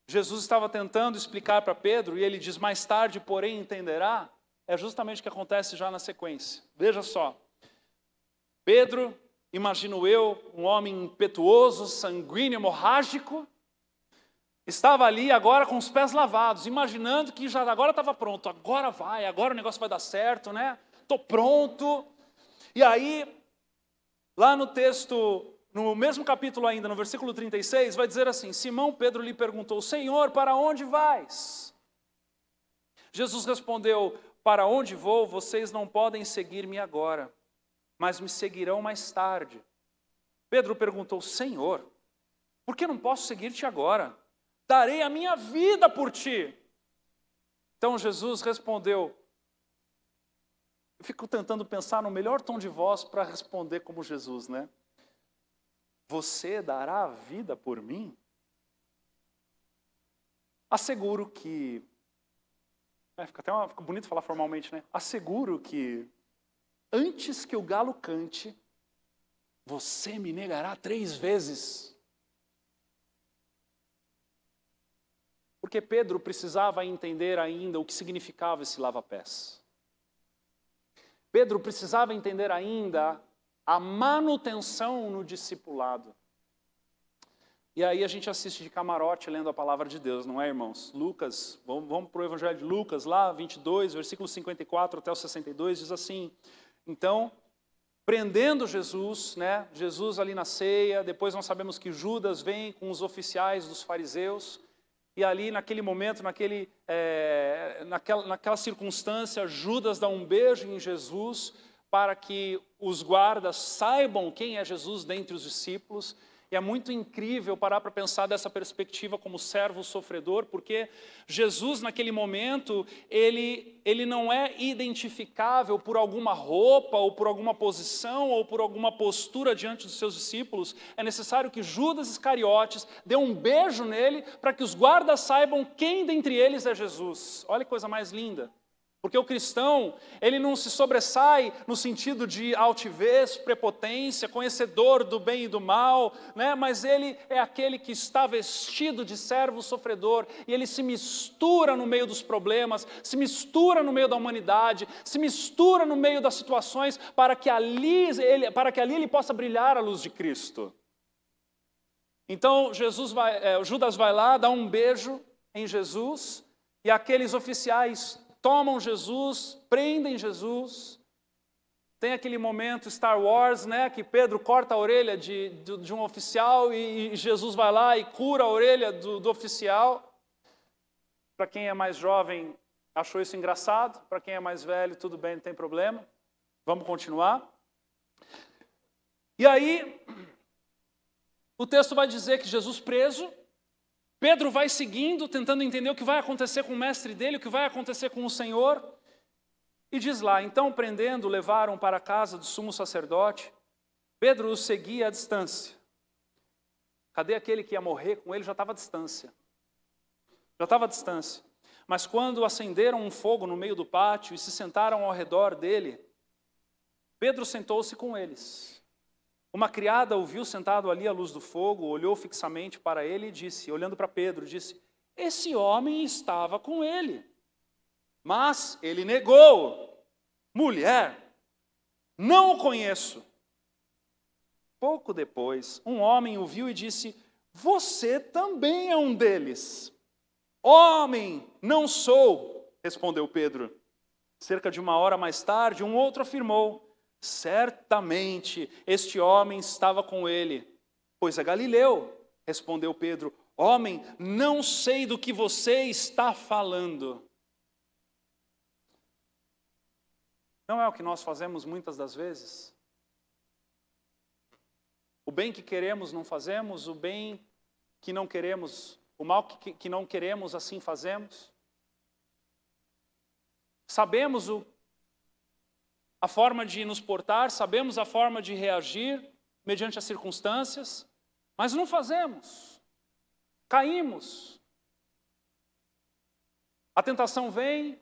Jesus estava tentando explicar para Pedro, e ele diz, mais tarde, porém, entenderá, é justamente o que acontece já na sequência. Veja só. Pedro, imagino eu, um homem impetuoso, sanguíneo, hemorrágico, estava ali agora com os pés lavados, imaginando que já agora estava pronto, agora vai, agora o negócio vai dar certo, né? Estou pronto. E aí, lá no texto, no mesmo capítulo ainda, no versículo 36, vai dizer assim, Simão Pedro lhe perguntou, Senhor, para onde vais? Jesus respondeu, para onde vou, vocês não podem seguir-me agora, mas me seguirão mais tarde. Pedro perguntou, Senhor, por que não posso seguir-te agora? Darei a minha vida por ti. Então Jesus respondeu, eu fico tentando pensar no melhor tom de voz para responder como Jesus, né? Você dará a vida por mim? Asseguro que... Fica bonito falar formalmente, né? Asseguro que antes que o galo cante, você me negará 3 vezes. Porque Pedro precisava entender ainda o que significava esse lava-pés. Pedro precisava entender ainda a manutenção no discipulado. E aí a gente assiste de camarote lendo a palavra de Deus, não é, irmãos? Lucas, vamos para o Evangelho de Lucas, lá, 22, versículo 54 até o 62, diz assim: então, prendendo Jesus, né? Jesus ali na ceia, depois nós sabemos que Judas vem com os oficiais dos fariseus, e ali naquele momento, naquela circunstância, Judas dá um beijo em Jesus para que os guardas saibam quem é Jesus dentre os discípulos. E é muito incrível parar para pensar dessa perspectiva como servo sofredor, porque Jesus naquele momento, ele não é identificável por alguma roupa, ou por alguma posição, ou por alguma postura diante dos seus discípulos. É necessário que Judas Iscariotes dê um beijo nele, para que os guardas saibam quem dentre eles é Jesus. Olha que coisa mais linda. Porque o cristão, ele não se sobressai no sentido de altivez, prepotência, conhecedor do bem e do mal, né? Mas ele é aquele que está vestido de servo sofredor, e ele se mistura no meio dos problemas, se mistura no meio da humanidade, se mistura no meio das situações, para que ali ele possa brilhar a luz de Cristo. Então Judas vai lá, dá um beijo em Jesus, e aqueles oficiais tomam Jesus, prendem Jesus. Tem aquele momento Star Wars, né, que Pedro corta a orelha de um oficial e Jesus vai lá e cura a orelha do oficial. Para quem é mais jovem, achou isso engraçado. Para quem é mais velho, tudo bem, não tem problema. Vamos continuar. E aí, o texto vai dizer que Jesus preso, Pedro vai seguindo, tentando entender o que vai acontecer com o mestre dele, o que vai acontecer com o Senhor. E diz lá: então, prendendo, levaram para a casa do sumo sacerdote. Pedro o seguia à distância. Cadê aquele que ia morrer com ele? Já estava à distância. Já estava à distância. Mas quando acenderam um fogo no meio do pátio e se sentaram ao redor dele, Pedro sentou-se com eles. Uma criada o viu sentado ali à luz do fogo, olhou fixamente para ele e disse, olhando para Pedro, disse: esse homem estava com ele. Mas ele negou: mulher, não o conheço. Pouco depois, um homem o viu e disse: você também é um deles. Homem, não sou, respondeu Pedro. Cerca de 1 hora mais tarde, um outro afirmou: certamente este homem estava com ele, pois é Galileu. Respondeu Pedro: homem, não sei do que você está falando. Não é o que nós fazemos muitas das vezes? O bem que queremos não fazemos, o bem que não queremos, o mal que não queremos assim fazemos. Sabemos a forma de nos portar, sabemos a forma de reagir mediante as circunstâncias, mas não fazemos. Caímos. A tentação vem,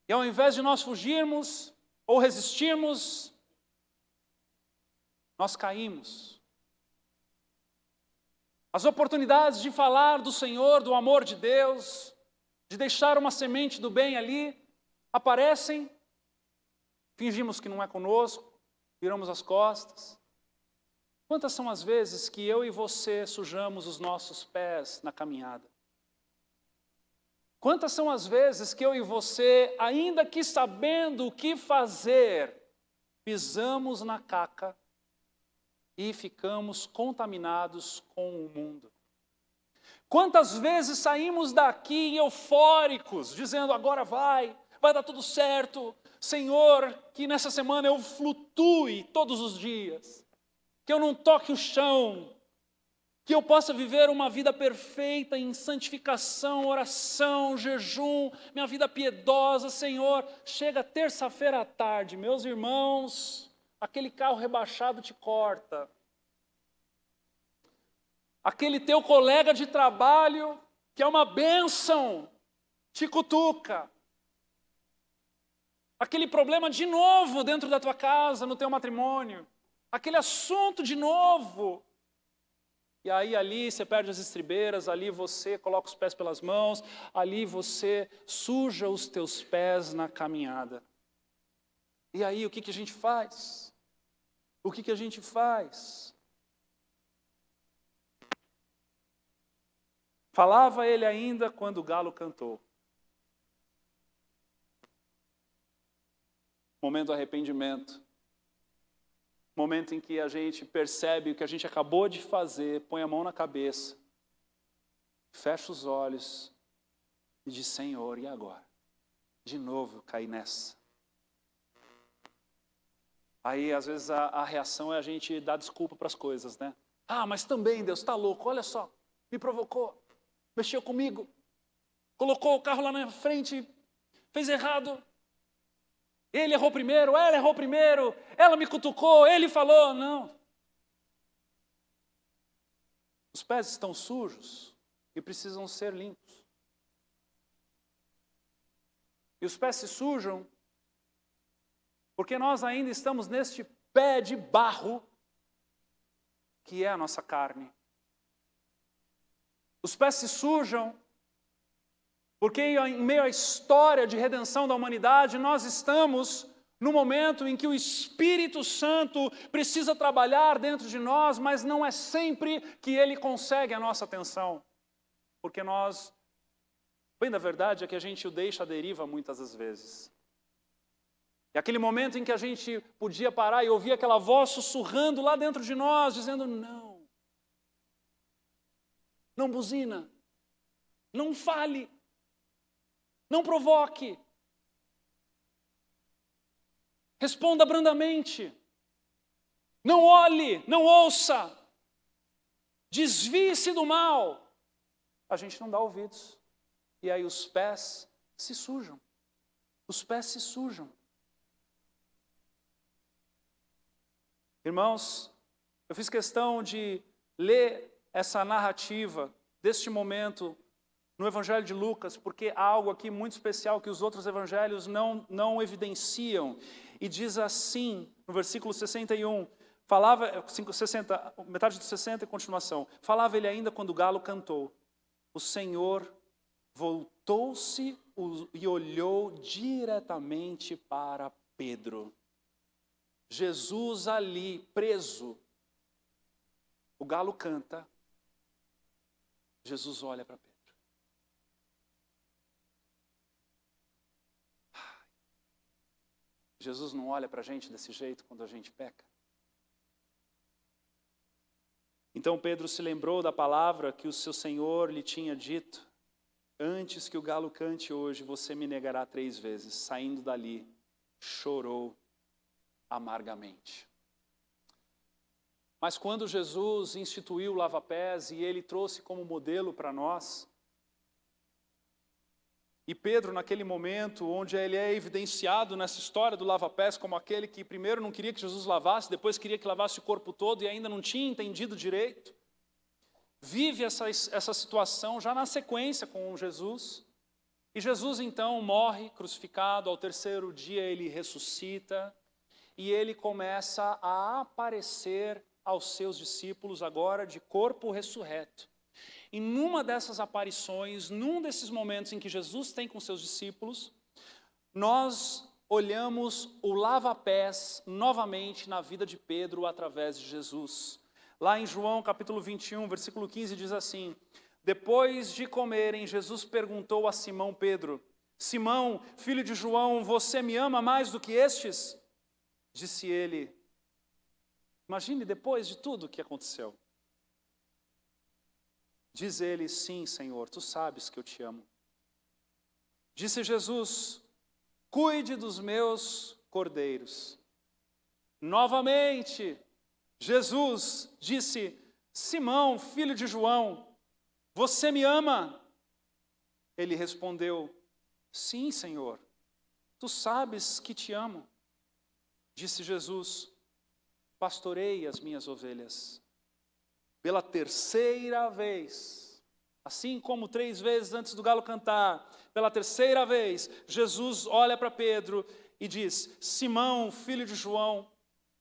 e ao invés de nós fugirmos ou resistirmos, nós caímos. As oportunidades de falar do Senhor, do amor de Deus, de deixar uma semente do bem ali, aparecem. Fingimos que não é conosco, viramos as costas. Quantas são as vezes que eu e você sujamos os nossos pés na caminhada? Quantas são as vezes que eu e você, ainda que sabendo o que fazer, pisamos na caca e ficamos contaminados com o mundo? Quantas vezes saímos daqui eufóricos, dizendo: agora vai dar tudo certo, Senhor, que nessa semana eu flutue todos os dias, que eu não toque o chão, que eu possa viver uma vida perfeita em santificação, oração, jejum, minha vida piedosa, Senhor. Chega terça-feira à tarde, meus irmãos, aquele carro rebaixado te corta. Aquele teu colega de trabalho, que é uma bênção, te cutuca. Aquele problema de novo dentro da tua casa, no teu matrimônio. aquele assunto de novo. E aí ali você perde as estribeiras, ali você coloca os pés pelas mãos, ali você suja os teus pés na caminhada. E aí o que a gente faz? O que a gente faz? Falava ele ainda quando o galo cantou. Momento do arrependimento. Momento em que a gente percebe o que a gente acabou de fazer, põe a mão na cabeça, fecha os olhos e diz: Senhor, e agora? De novo caí nessa. Aí às vezes a reação é a gente dar desculpa para as coisas, né? Ah, mas também Deus está louco, olha só, me provocou, mexeu comigo, colocou o carro lá na frente, fez errado. Ele errou primeiro, ela errou primeiro, ela me cutucou, ele falou, não. Os pés estão sujos e precisam ser limpos. E os pés se sujam porque nós ainda estamos neste pé de barro que é a nossa carne. Os pés se sujam porque em meio à história de redenção da humanidade, nós estamos no momento em que o Espírito Santo precisa trabalhar dentro de nós, mas não é sempre que ele consegue a nossa atenção. Porque nós, bem da verdade, é que a gente o deixa à deriva muitas das vezes. E aquele momento em que a gente podia parar e ouvir aquela voz sussurrando lá dentro de nós, dizendo: não, não buzina, não fale, não provoque. Responda brandamente. Não olhe, não ouça. Desvie-se do mal. A gente não dá ouvidos. E aí os pés se sujam. Os pés se sujam. Irmãos, eu fiz questão de ler essa narrativa deste momento no Evangelho de Lucas, porque há algo aqui muito especial que os outros evangelhos não evidenciam. E diz assim, no versículo 61, metade do 60 e continuação. Falava ele ainda quando o galo cantou. O Senhor voltou-se e olhou diretamente para Pedro. Jesus ali, preso. O galo canta. Jesus olha para Pedro. Jesus não olha para a gente desse jeito quando a gente peca. Então Pedro se lembrou da palavra que o seu Senhor lhe tinha dito: antes que o galo cante hoje, você me negará 3 vezes. Saindo dali, chorou amargamente. Mas quando Jesus instituiu o lava-pés e ele trouxe como modelo para nós, e Pedro, naquele momento, onde ele é evidenciado nessa história do lava-pés como aquele que primeiro não queria que Jesus lavasse, depois queria que lavasse o corpo todo e ainda não tinha entendido direito, vive essa situação já na sequência com Jesus. E Jesus então morre crucificado, ao 3º dia ele ressuscita e ele começa a aparecer aos seus discípulos agora de corpo ressurreto. E numa dessas aparições, num desses momentos em que Jesus tem com seus discípulos, nós olhamos o lava-pés novamente na vida de Pedro através de Jesus. Lá em João capítulo 21, versículo 15 diz assim: depois de comerem, Jesus perguntou a Simão Pedro: Simão, filho de João, você me ama mais do que estes? Disse ele, imagine depois de tudo o que aconteceu. Diz ele, sim, Senhor, tu sabes que eu te amo. Disse Jesus, cuide dos meus cordeiros. Novamente, Jesus disse, Simão, filho de João, você me ama? Ele respondeu, sim, Senhor, tu sabes que te amo. Disse Jesus, pastorei as minhas ovelhas. Pela 3ª vez, assim como 3 vezes antes do galo cantar, pela 3ª vez, Jesus olha para Pedro e diz, Simão, filho de João,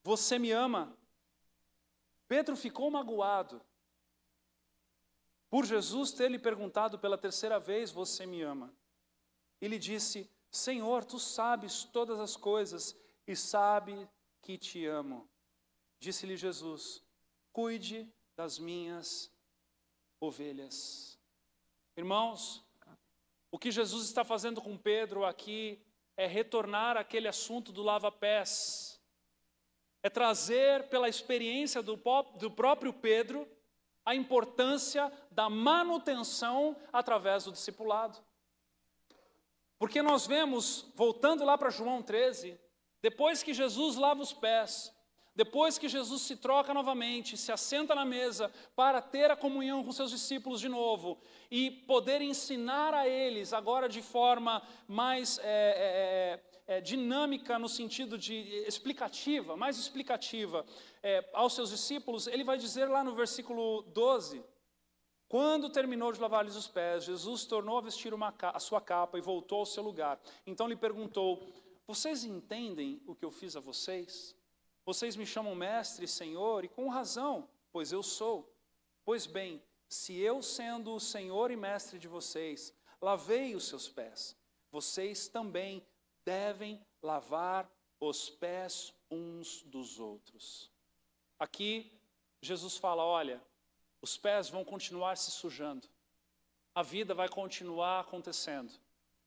você me ama? Pedro ficou magoado por Jesus ter lhe perguntado pela terceira vez, você me ama? E lhe disse, Senhor, tu sabes todas as coisas e sabe que te amo. Disse-lhe Jesus, cuide das minhas ovelhas. Irmãos, o que Jesus está fazendo com Pedro aqui é retornar àquele assunto do lava-pés. É trazer pela experiência do próprio Pedro a importância da manutenção através do discipulado. Porque nós vemos, voltando lá para João 13, depois que Jesus lava os pés, depois que Jesus se troca novamente, se assenta na mesa para ter a comunhão com seus discípulos de novo e poder ensinar a eles, agora de forma mais dinâmica no sentido de explicativa, mais explicativa aos seus discípulos, ele vai dizer lá no versículo 12, quando terminou de lavar-lhes os pés, Jesus tornou a vestir a sua capa e voltou ao seu lugar. Então lhe perguntou, vocês entendem o que eu fiz a vocês? Vocês me chamam mestre e senhor, e com razão, pois eu sou. Pois bem, se eu, sendo o senhor e mestre de vocês, lavei os seus pés, vocês também devem lavar os pés uns dos outros. Aqui, Jesus fala, olha, os pés vão continuar se sujando. A vida vai continuar acontecendo.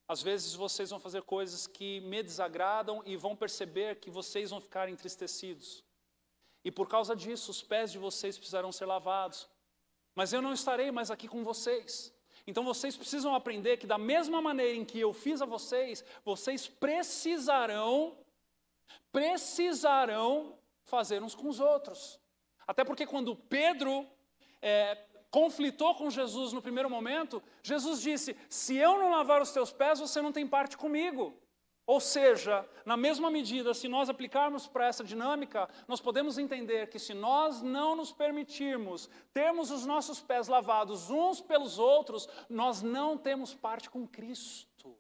Às vezes vocês vão fazer coisas que me desagradam e vão perceber que vocês vão ficar entristecidos. E por causa disso, os pés de vocês precisarão ser lavados. Mas eu não estarei mais aqui com vocês. Então vocês precisam aprender que da mesma maneira em que eu fiz a vocês, vocês precisarão fazer uns com os outros. Até porque quando Pedro conflitou com Jesus no primeiro momento, Jesus disse, se eu não lavar os teus pés, você não tem parte comigo. Ou seja, na mesma medida, se nós aplicarmos para essa dinâmica, nós podemos entender que se nós não nos permitirmos termos os nossos pés lavados uns pelos outros, nós não temos parte com Cristo.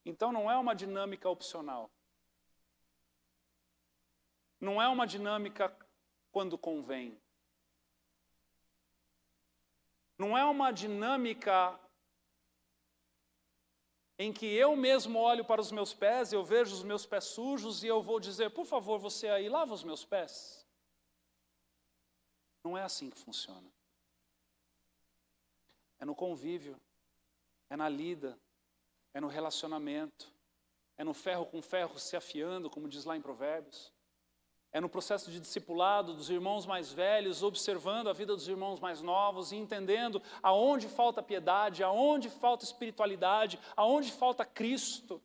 Então não é uma dinâmica opcional. Não é uma dinâmica quando convém. Não é uma dinâmica em que eu mesmo olho para os meus pés, eu vejo os meus pés sujos e eu vou dizer, por favor, você aí, lava os meus pés. Não é assim que funciona. É no convívio, é na lida, é no relacionamento, é no ferro com ferro se afiando, como diz lá em Provérbios. É no processo de discipulado dos irmãos mais velhos, observando a vida dos irmãos mais novos e entendendo aonde falta piedade, aonde falta espiritualidade, aonde falta Cristo.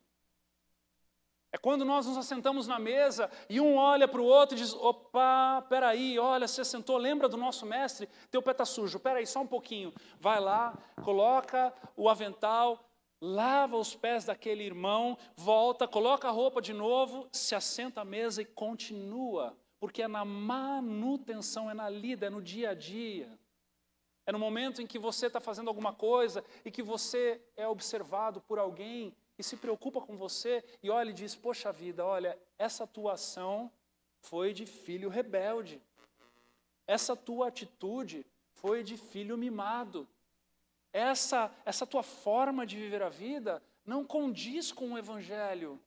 É quando nós nos assentamos na mesa e um olha para o outro e diz, opa, peraí, olha, você sentou, lembra do nosso mestre? Teu pé está sujo, peraí, só um pouquinho. Vai lá, coloca o avental, lava os pés daquele irmão, volta, coloca a roupa de novo, se assenta à mesa e continua. Porque é na manutenção, é na lida, é no dia a dia. É no momento em que você está fazendo alguma coisa e que você é observado por alguém e se preocupa com você e olha e diz, poxa vida, olha, essa tua ação foi de filho rebelde. Essa tua atitude foi de filho mimado. Essa tua forma de viver a vida não condiz com o Evangelho.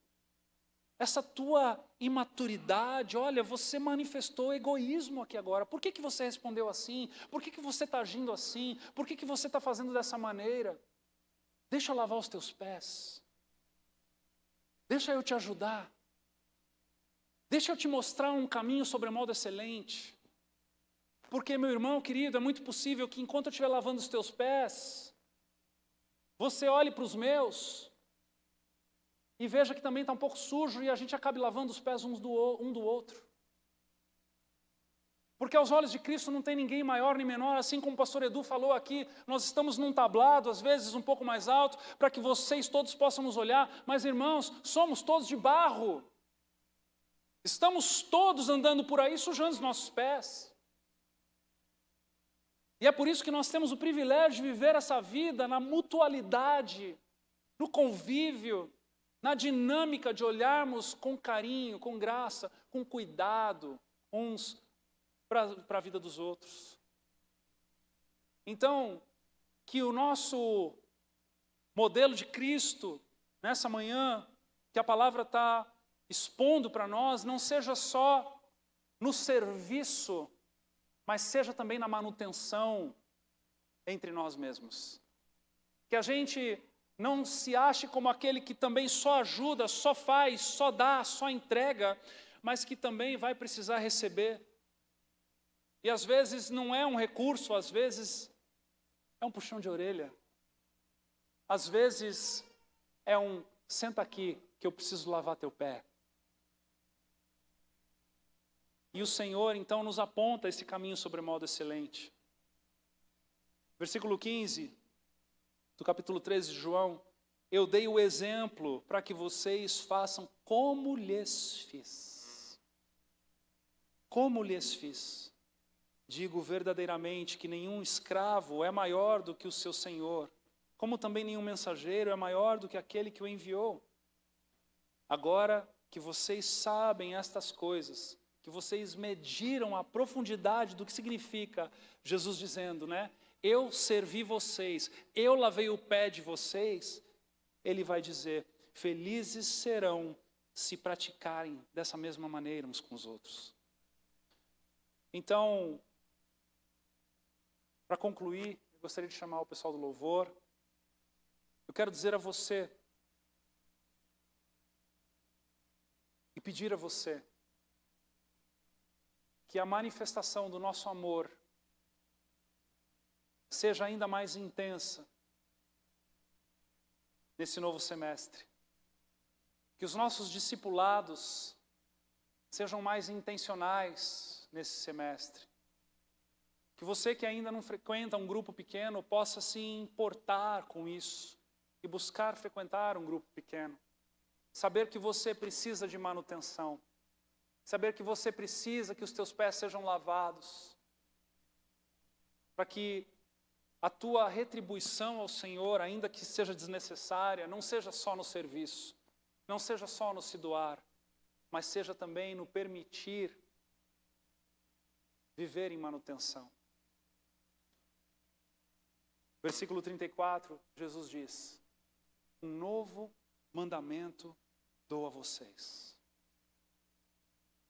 Essa tua imaturidade, olha, você manifestou egoísmo aqui agora. Por que você respondeu assim? Por que você está agindo assim? Por que você está fazendo dessa maneira? Deixa eu lavar os teus pés. Deixa eu te ajudar. Deixa eu te mostrar um caminho sobremodo excelente. Porque, meu irmão querido, é muito possível que enquanto eu estiver lavando os teus pés, você olhe para os meus e veja que também está um pouco sujo e a gente acabe lavando os pés um do outro. Porque aos olhos de Cristo não tem ninguém maior nem menor, assim como o pastor Edu falou aqui, nós estamos num tablado, às vezes um pouco mais alto, para que vocês todos possam nos olhar, mas irmãos, somos todos de barro. Estamos todos andando por aí sujando os nossos pés. E é por isso que nós temos o privilégio de viver essa vida na mutualidade, no convívio, na dinâmica de olharmos com carinho, com graça, com cuidado uns para a vida dos outros. Então, que o nosso modelo de Cristo, nessa manhã, que a palavra está expondo para nós, não seja só no serviço, mas seja também na manutenção entre nós mesmos. Que a gente não se ache como aquele que também só ajuda, só faz, só dá, só entrega, mas que também vai precisar receber. E às vezes não é um recurso, às vezes é um puxão de orelha. Às vezes é um senta aqui que eu preciso lavar teu pé. E o Senhor então nos aponta esse caminho sobremodo excelente. Versículo 15 do capítulo 13 de João: eu dei o exemplo para que vocês façam como lhes fiz. Como lhes fiz. Digo verdadeiramente que nenhum escravo é maior do que o seu senhor, como também nenhum mensageiro é maior do que aquele que o enviou. Agora que vocês sabem estas coisas, que vocês mediram a profundidade do que significa Jesus dizendo, né? Eu servi vocês, eu lavei o pé de vocês. Ele vai dizer, felizes serão se praticarem dessa mesma maneira uns com os outros. Então, para concluir, eu gostaria de chamar o pessoal do louvor. Eu quero dizer a você e pedir a você que a manifestação do nosso amor seja ainda mais intensa nesse novo semestre. Que os nossos discipulados sejam mais intencionais nesse semestre. Que você que ainda não frequenta um grupo pequeno possa se importar com isso e buscar frequentar um grupo pequeno. Saber que você precisa de manutenção. Saber que você precisa que os teus pés sejam lavados. Para que a tua retribuição ao Senhor, ainda que seja desnecessária, não seja só no serviço, não seja só no se doar, mas seja também no permitir viver em manutenção. Versículo 34, Jesus diz, um novo mandamento dou a vocês.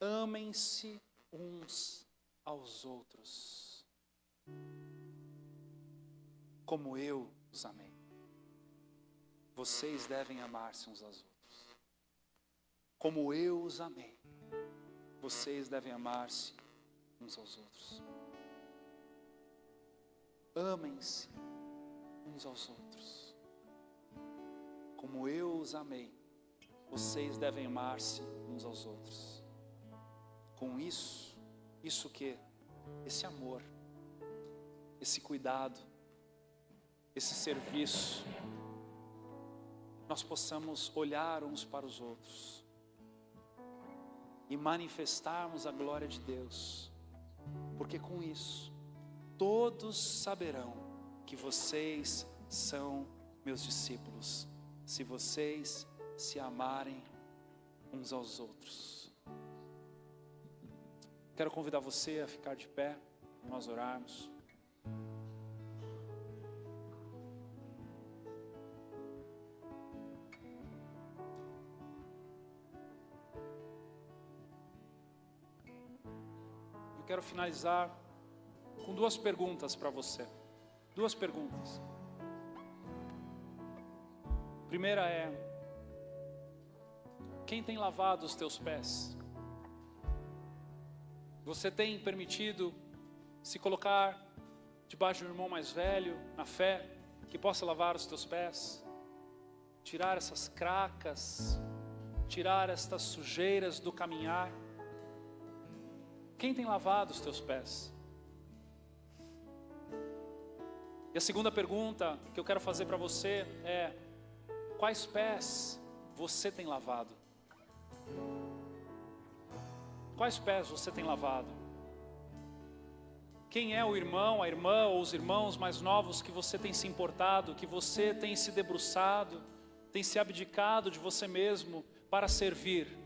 Amem-se uns aos outros, como eu os amei. Vocês devem amar-se uns aos outros. Como eu os amei, vocês devem amar-se uns aos outros. Amem-se uns aos outros. Como eu os amei, vocês devem amar-se uns aos outros. Com isso o quê? Esse amor, esse cuidado, esse serviço, nós possamos olhar uns para os outros e manifestarmos a glória de Deus, porque com isso todos saberão que vocês são meus discípulos, se vocês se amarem uns aos outros. Quero convidar você a ficar de pé, nós orarmos. Eu quero finalizar com duas perguntas para você. Duas perguntas. A primeira é: quem tem lavado os teus pés? Você tem permitido se colocar debaixo de um irmão mais velho, na fé, que possa lavar os teus pés? Tirar essas cracas, tirar estas sujeiras do caminhar? Quem tem lavado os teus pés? E a segunda pergunta que eu quero fazer para você é: quais pés você tem lavado? Quais pés você tem lavado? Quem é o irmão, a irmã ou os irmãos mais novos que você tem se importado, que você tem se debruçado, tem se abdicado de você mesmo para servir?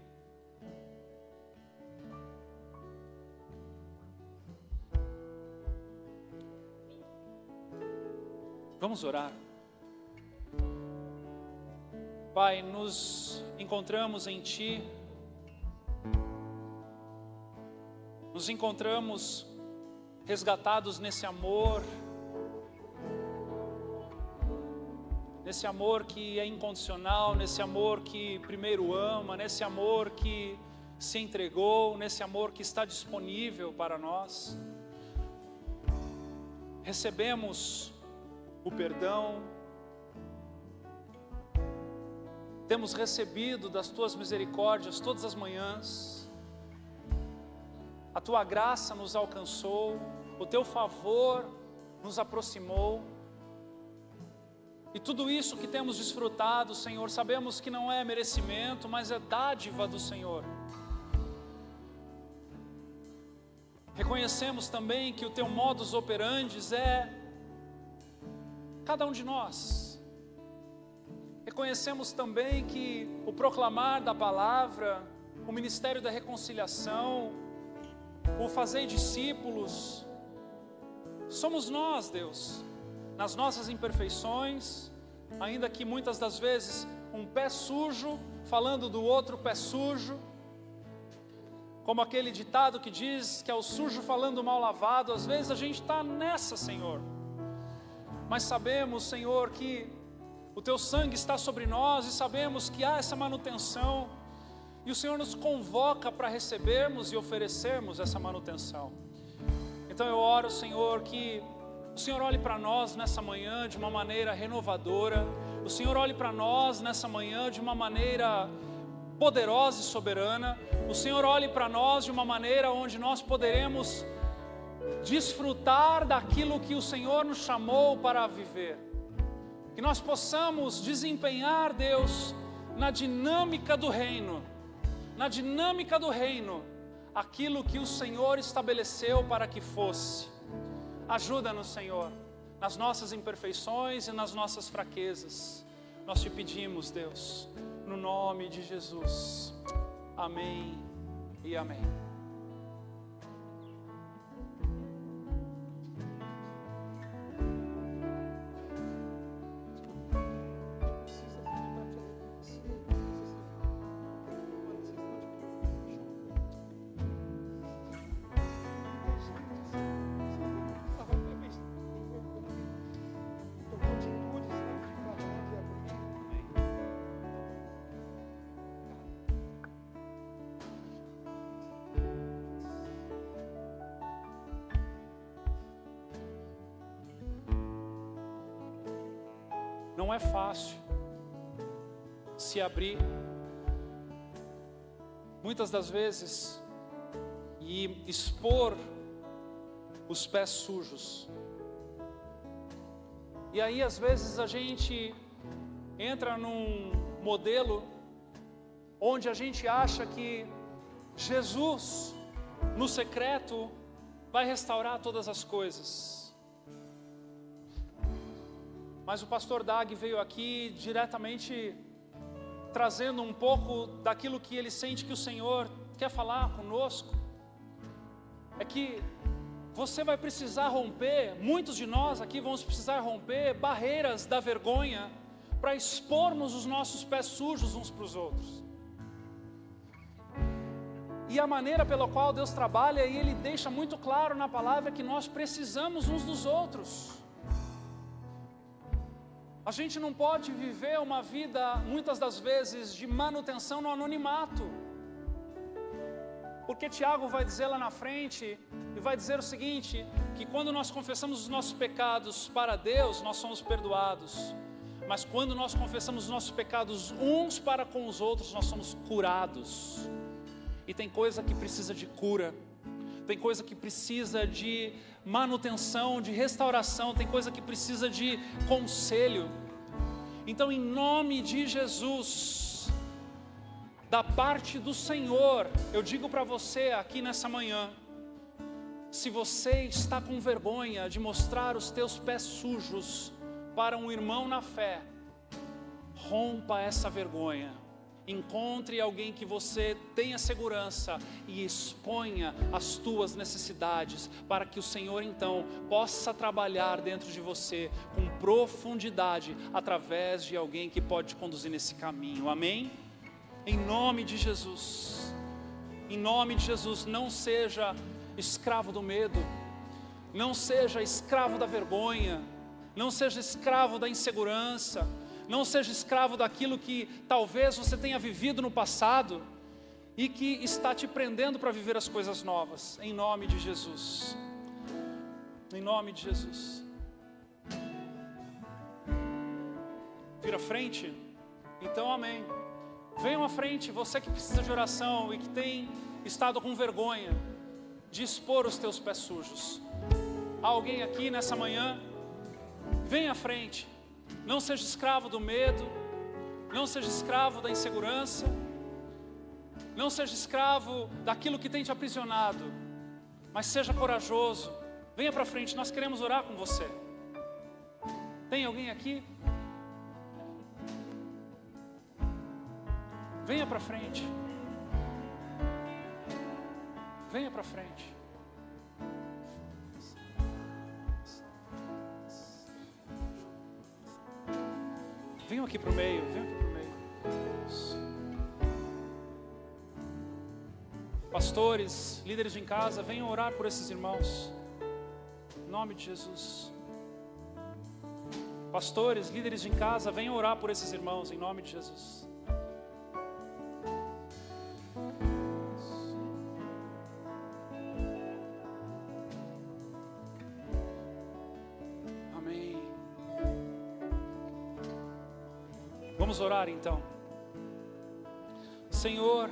Vamos orar. Pai, nos encontramos em Ti, nos encontramos resgatados nesse amor que é incondicional, nesse amor que primeiro ama, nesse amor que se entregou, nesse amor que está disponível para nós. Recebemos o perdão, temos recebido das Tuas misericórdias todas as manhãs, a Tua graça nos alcançou, o Teu favor nos aproximou, e tudo isso que temos desfrutado, Senhor, sabemos que não é merecimento, mas é dádiva do Senhor. Reconhecemos também que o Teu modus operandi é cada um de nós. Reconhecemos também que o proclamar da palavra, o ministério da reconciliação, o fazer discípulos, somos nós, Deus, nas nossas imperfeições, ainda que muitas das vezes um pé sujo falando do outro pé sujo, como aquele ditado que diz que é o sujo falando mal lavado. Às vezes a gente está nessa, Senhor, mas sabemos, Senhor, que o Teu sangue está sobre nós, e sabemos que há essa manutenção, e o Senhor nos convoca para recebermos e oferecermos essa manutenção. Então eu oro, Senhor, que o Senhor olhe para nós nessa manhã de uma maneira renovadora, o Senhor olhe para nós nessa manhã de uma maneira poderosa e soberana, o Senhor olhe para nós de uma maneira onde nós poderemos desfrutar daquilo que o Senhor nos chamou para viver, que nós possamos desempenhar, Deus, na dinâmica do reino, aquilo que o Senhor estabeleceu para que fosse. Ajuda-nos, Senhor, nas nossas imperfeições e nas nossas fraquezas. Nós Te pedimos, Deus, no nome de Jesus. Amém e amém. Não é fácil se abrir, muitas das vezes, e expor os pés sujos. E aí às vezes a gente entra num modelo onde a gente acha que Jesus, no secreto, vai restaurar todas as coisas. Mas o pastor Dag veio aqui diretamente trazendo um pouco daquilo que ele sente que o Senhor quer falar conosco. É que você vai precisar romper, muitos de nós aqui vamos precisar romper barreiras da vergonha para expormos os nossos pés sujos uns para os outros. E a maneira pela qual Deus trabalha, e Ele deixa muito claro na palavra, que nós precisamos uns dos outros. A gente não pode viver uma vida, muitas das vezes, de manutenção no anonimato. Porque Tiago vai dizer lá na frente, e vai dizer o seguinte, que quando nós confessamos os nossos pecados para Deus, nós somos perdoados. Mas quando nós confessamos os nossos pecados uns para com os outros, nós somos curados. E tem coisa que precisa de cura, tem coisa que precisa de manutenção, de restauração, tem coisa que precisa de conselho. Então, em nome de Jesus, da parte do Senhor, eu digo para você aqui nessa manhã, se você está com vergonha de mostrar os teus pés sujos para um irmão na fé, rompa essa vergonha Encontre alguém que você tenha segurança e exponha as tuas necessidades, para que o Senhor então possa trabalhar dentro de você com profundidade, através de alguém que pode te conduzir nesse caminho. Amém? Em nome de Jesus. Em nome de Jesus, não seja escravo do medo, não seja escravo da vergonha, não seja escravo da insegurança, não seja escravo daquilo que talvez você tenha vivido no passado e que está te prendendo para viver as coisas novas. Em nome de Jesus. Em nome de Jesus. Vira à frente? Então amém. Venham à frente, você que precisa de oração e que tem estado com vergonha de expor os teus pés sujos. Há alguém aqui nessa manhã? Venha à frente. Não seja escravo do medo, não seja escravo da insegurança, não seja escravo daquilo que tem te aprisionado, mas seja corajoso. Venha para frente, nós queremos orar com você. Tem alguém aqui? Venha para frente. Venha para frente. Venham aqui para o meio, venham aqui para o meio. Pastores, líderes de em casa, venham orar por esses irmãos. Em nome de Jesus. Pastores, líderes de em casa, venham orar por esses irmãos, em nome de Jesus. Vamos orar então. Senhor,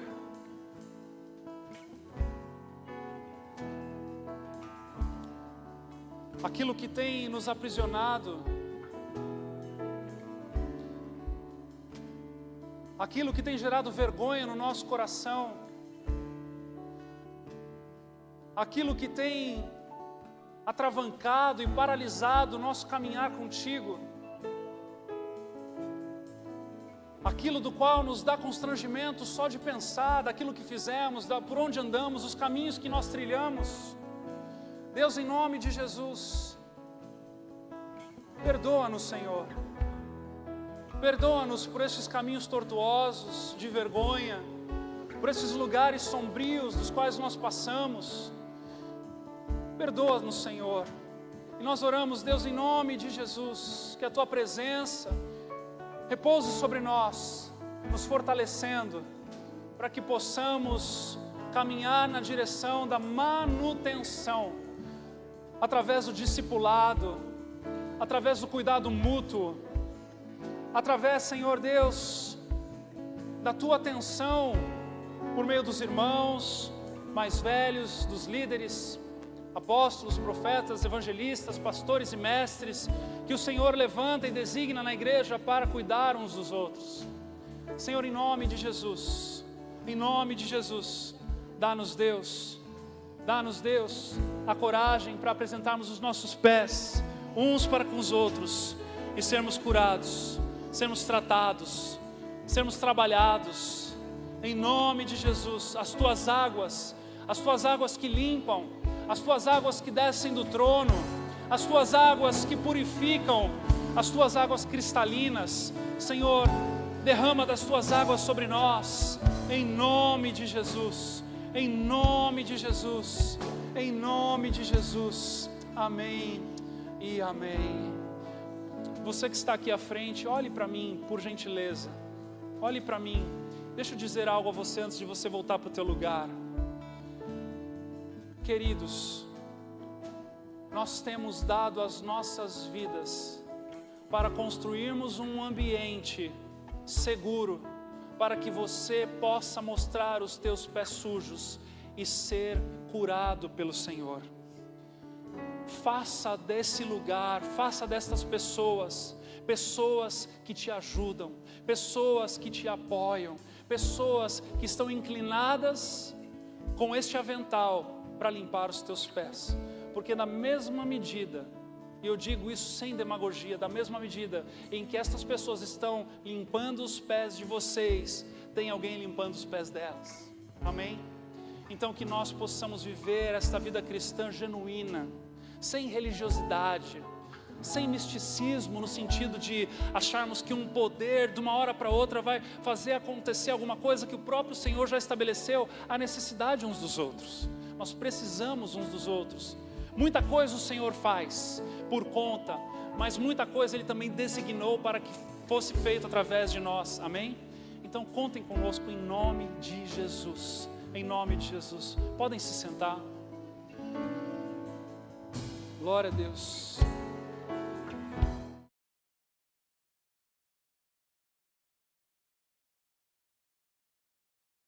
aquilo que tem nos aprisionado, aquilo que tem gerado vergonha no nosso coração, aquilo que tem atravancado e paralisado o nosso caminhar contigo, aquilo do qual nos dá constrangimento só de pensar, daquilo que fizemos, por onde andamos, os caminhos que nós trilhamos. Deus, em nome de Jesus, perdoa-nos, Senhor. Perdoa-nos por esses caminhos tortuosos, de vergonha, por esses lugares sombrios dos quais nós passamos. Perdoa-nos, Senhor. E nós oramos, Deus, em nome de Jesus, que a Tua presença repouse sobre nós, nos fortalecendo, para que possamos caminhar na direção da manutenção, através do discipulado, através do cuidado mútuo, através, Senhor Deus, da Tua atenção, por meio dos irmãos mais velhos, dos líderes, apóstolos, profetas, evangelistas, pastores e mestres, que o Senhor levanta e designa na igreja para cuidar uns dos outros. Senhor, em nome de Jesus, dá-nos Deus, a coragem para apresentarmos os nossos pés, uns para com os outros, e sermos curados, sermos tratados, sermos trabalhados, em nome de Jesus. As Tuas águas que limpam, as Tuas águas que descem do trono, as Tuas águas que purificam, as Tuas águas cristalinas, Senhor, derrama das Tuas águas sobre nós, em nome de Jesus, em nome de Jesus, em nome de Jesus, amém e amém. Você que está aqui à frente, olhe para mim, por gentileza, olhe para mim. Deixa eu dizer algo a você antes de você voltar para o teu lugar. Queridos, nós temos dado as nossas vidas para construirmos um ambiente seguro, para que você possa mostrar os teus pés sujos e ser curado pelo Senhor. Faça desse lugar, faça destas pessoas que te ajudam, pessoas que te apoiam, pessoas que estão inclinadas com este avental para limpar os teus pés, porque na mesma medida E eu digo isso sem demagogia, da mesma medida em que estas pessoas estão limpando os pés de vocês, tem alguém limpando os pés delas. Amém? Então que nós possamos viver esta vida cristã genuína, sem religiosidade, sem misticismo, no sentido de acharmos que um poder de uma hora para outra vai fazer acontecer alguma coisa que o próprio Senhor já estabeleceu a necessidade uns dos outros. Nós precisamos uns dos outros. Muita coisa o Senhor faz por conta, mas muita coisa Ele também designou para que fosse feito através de nós. Amém? Então contem conosco em nome de Jesus. Em nome de Jesus. Podem se sentar. Glória a Deus.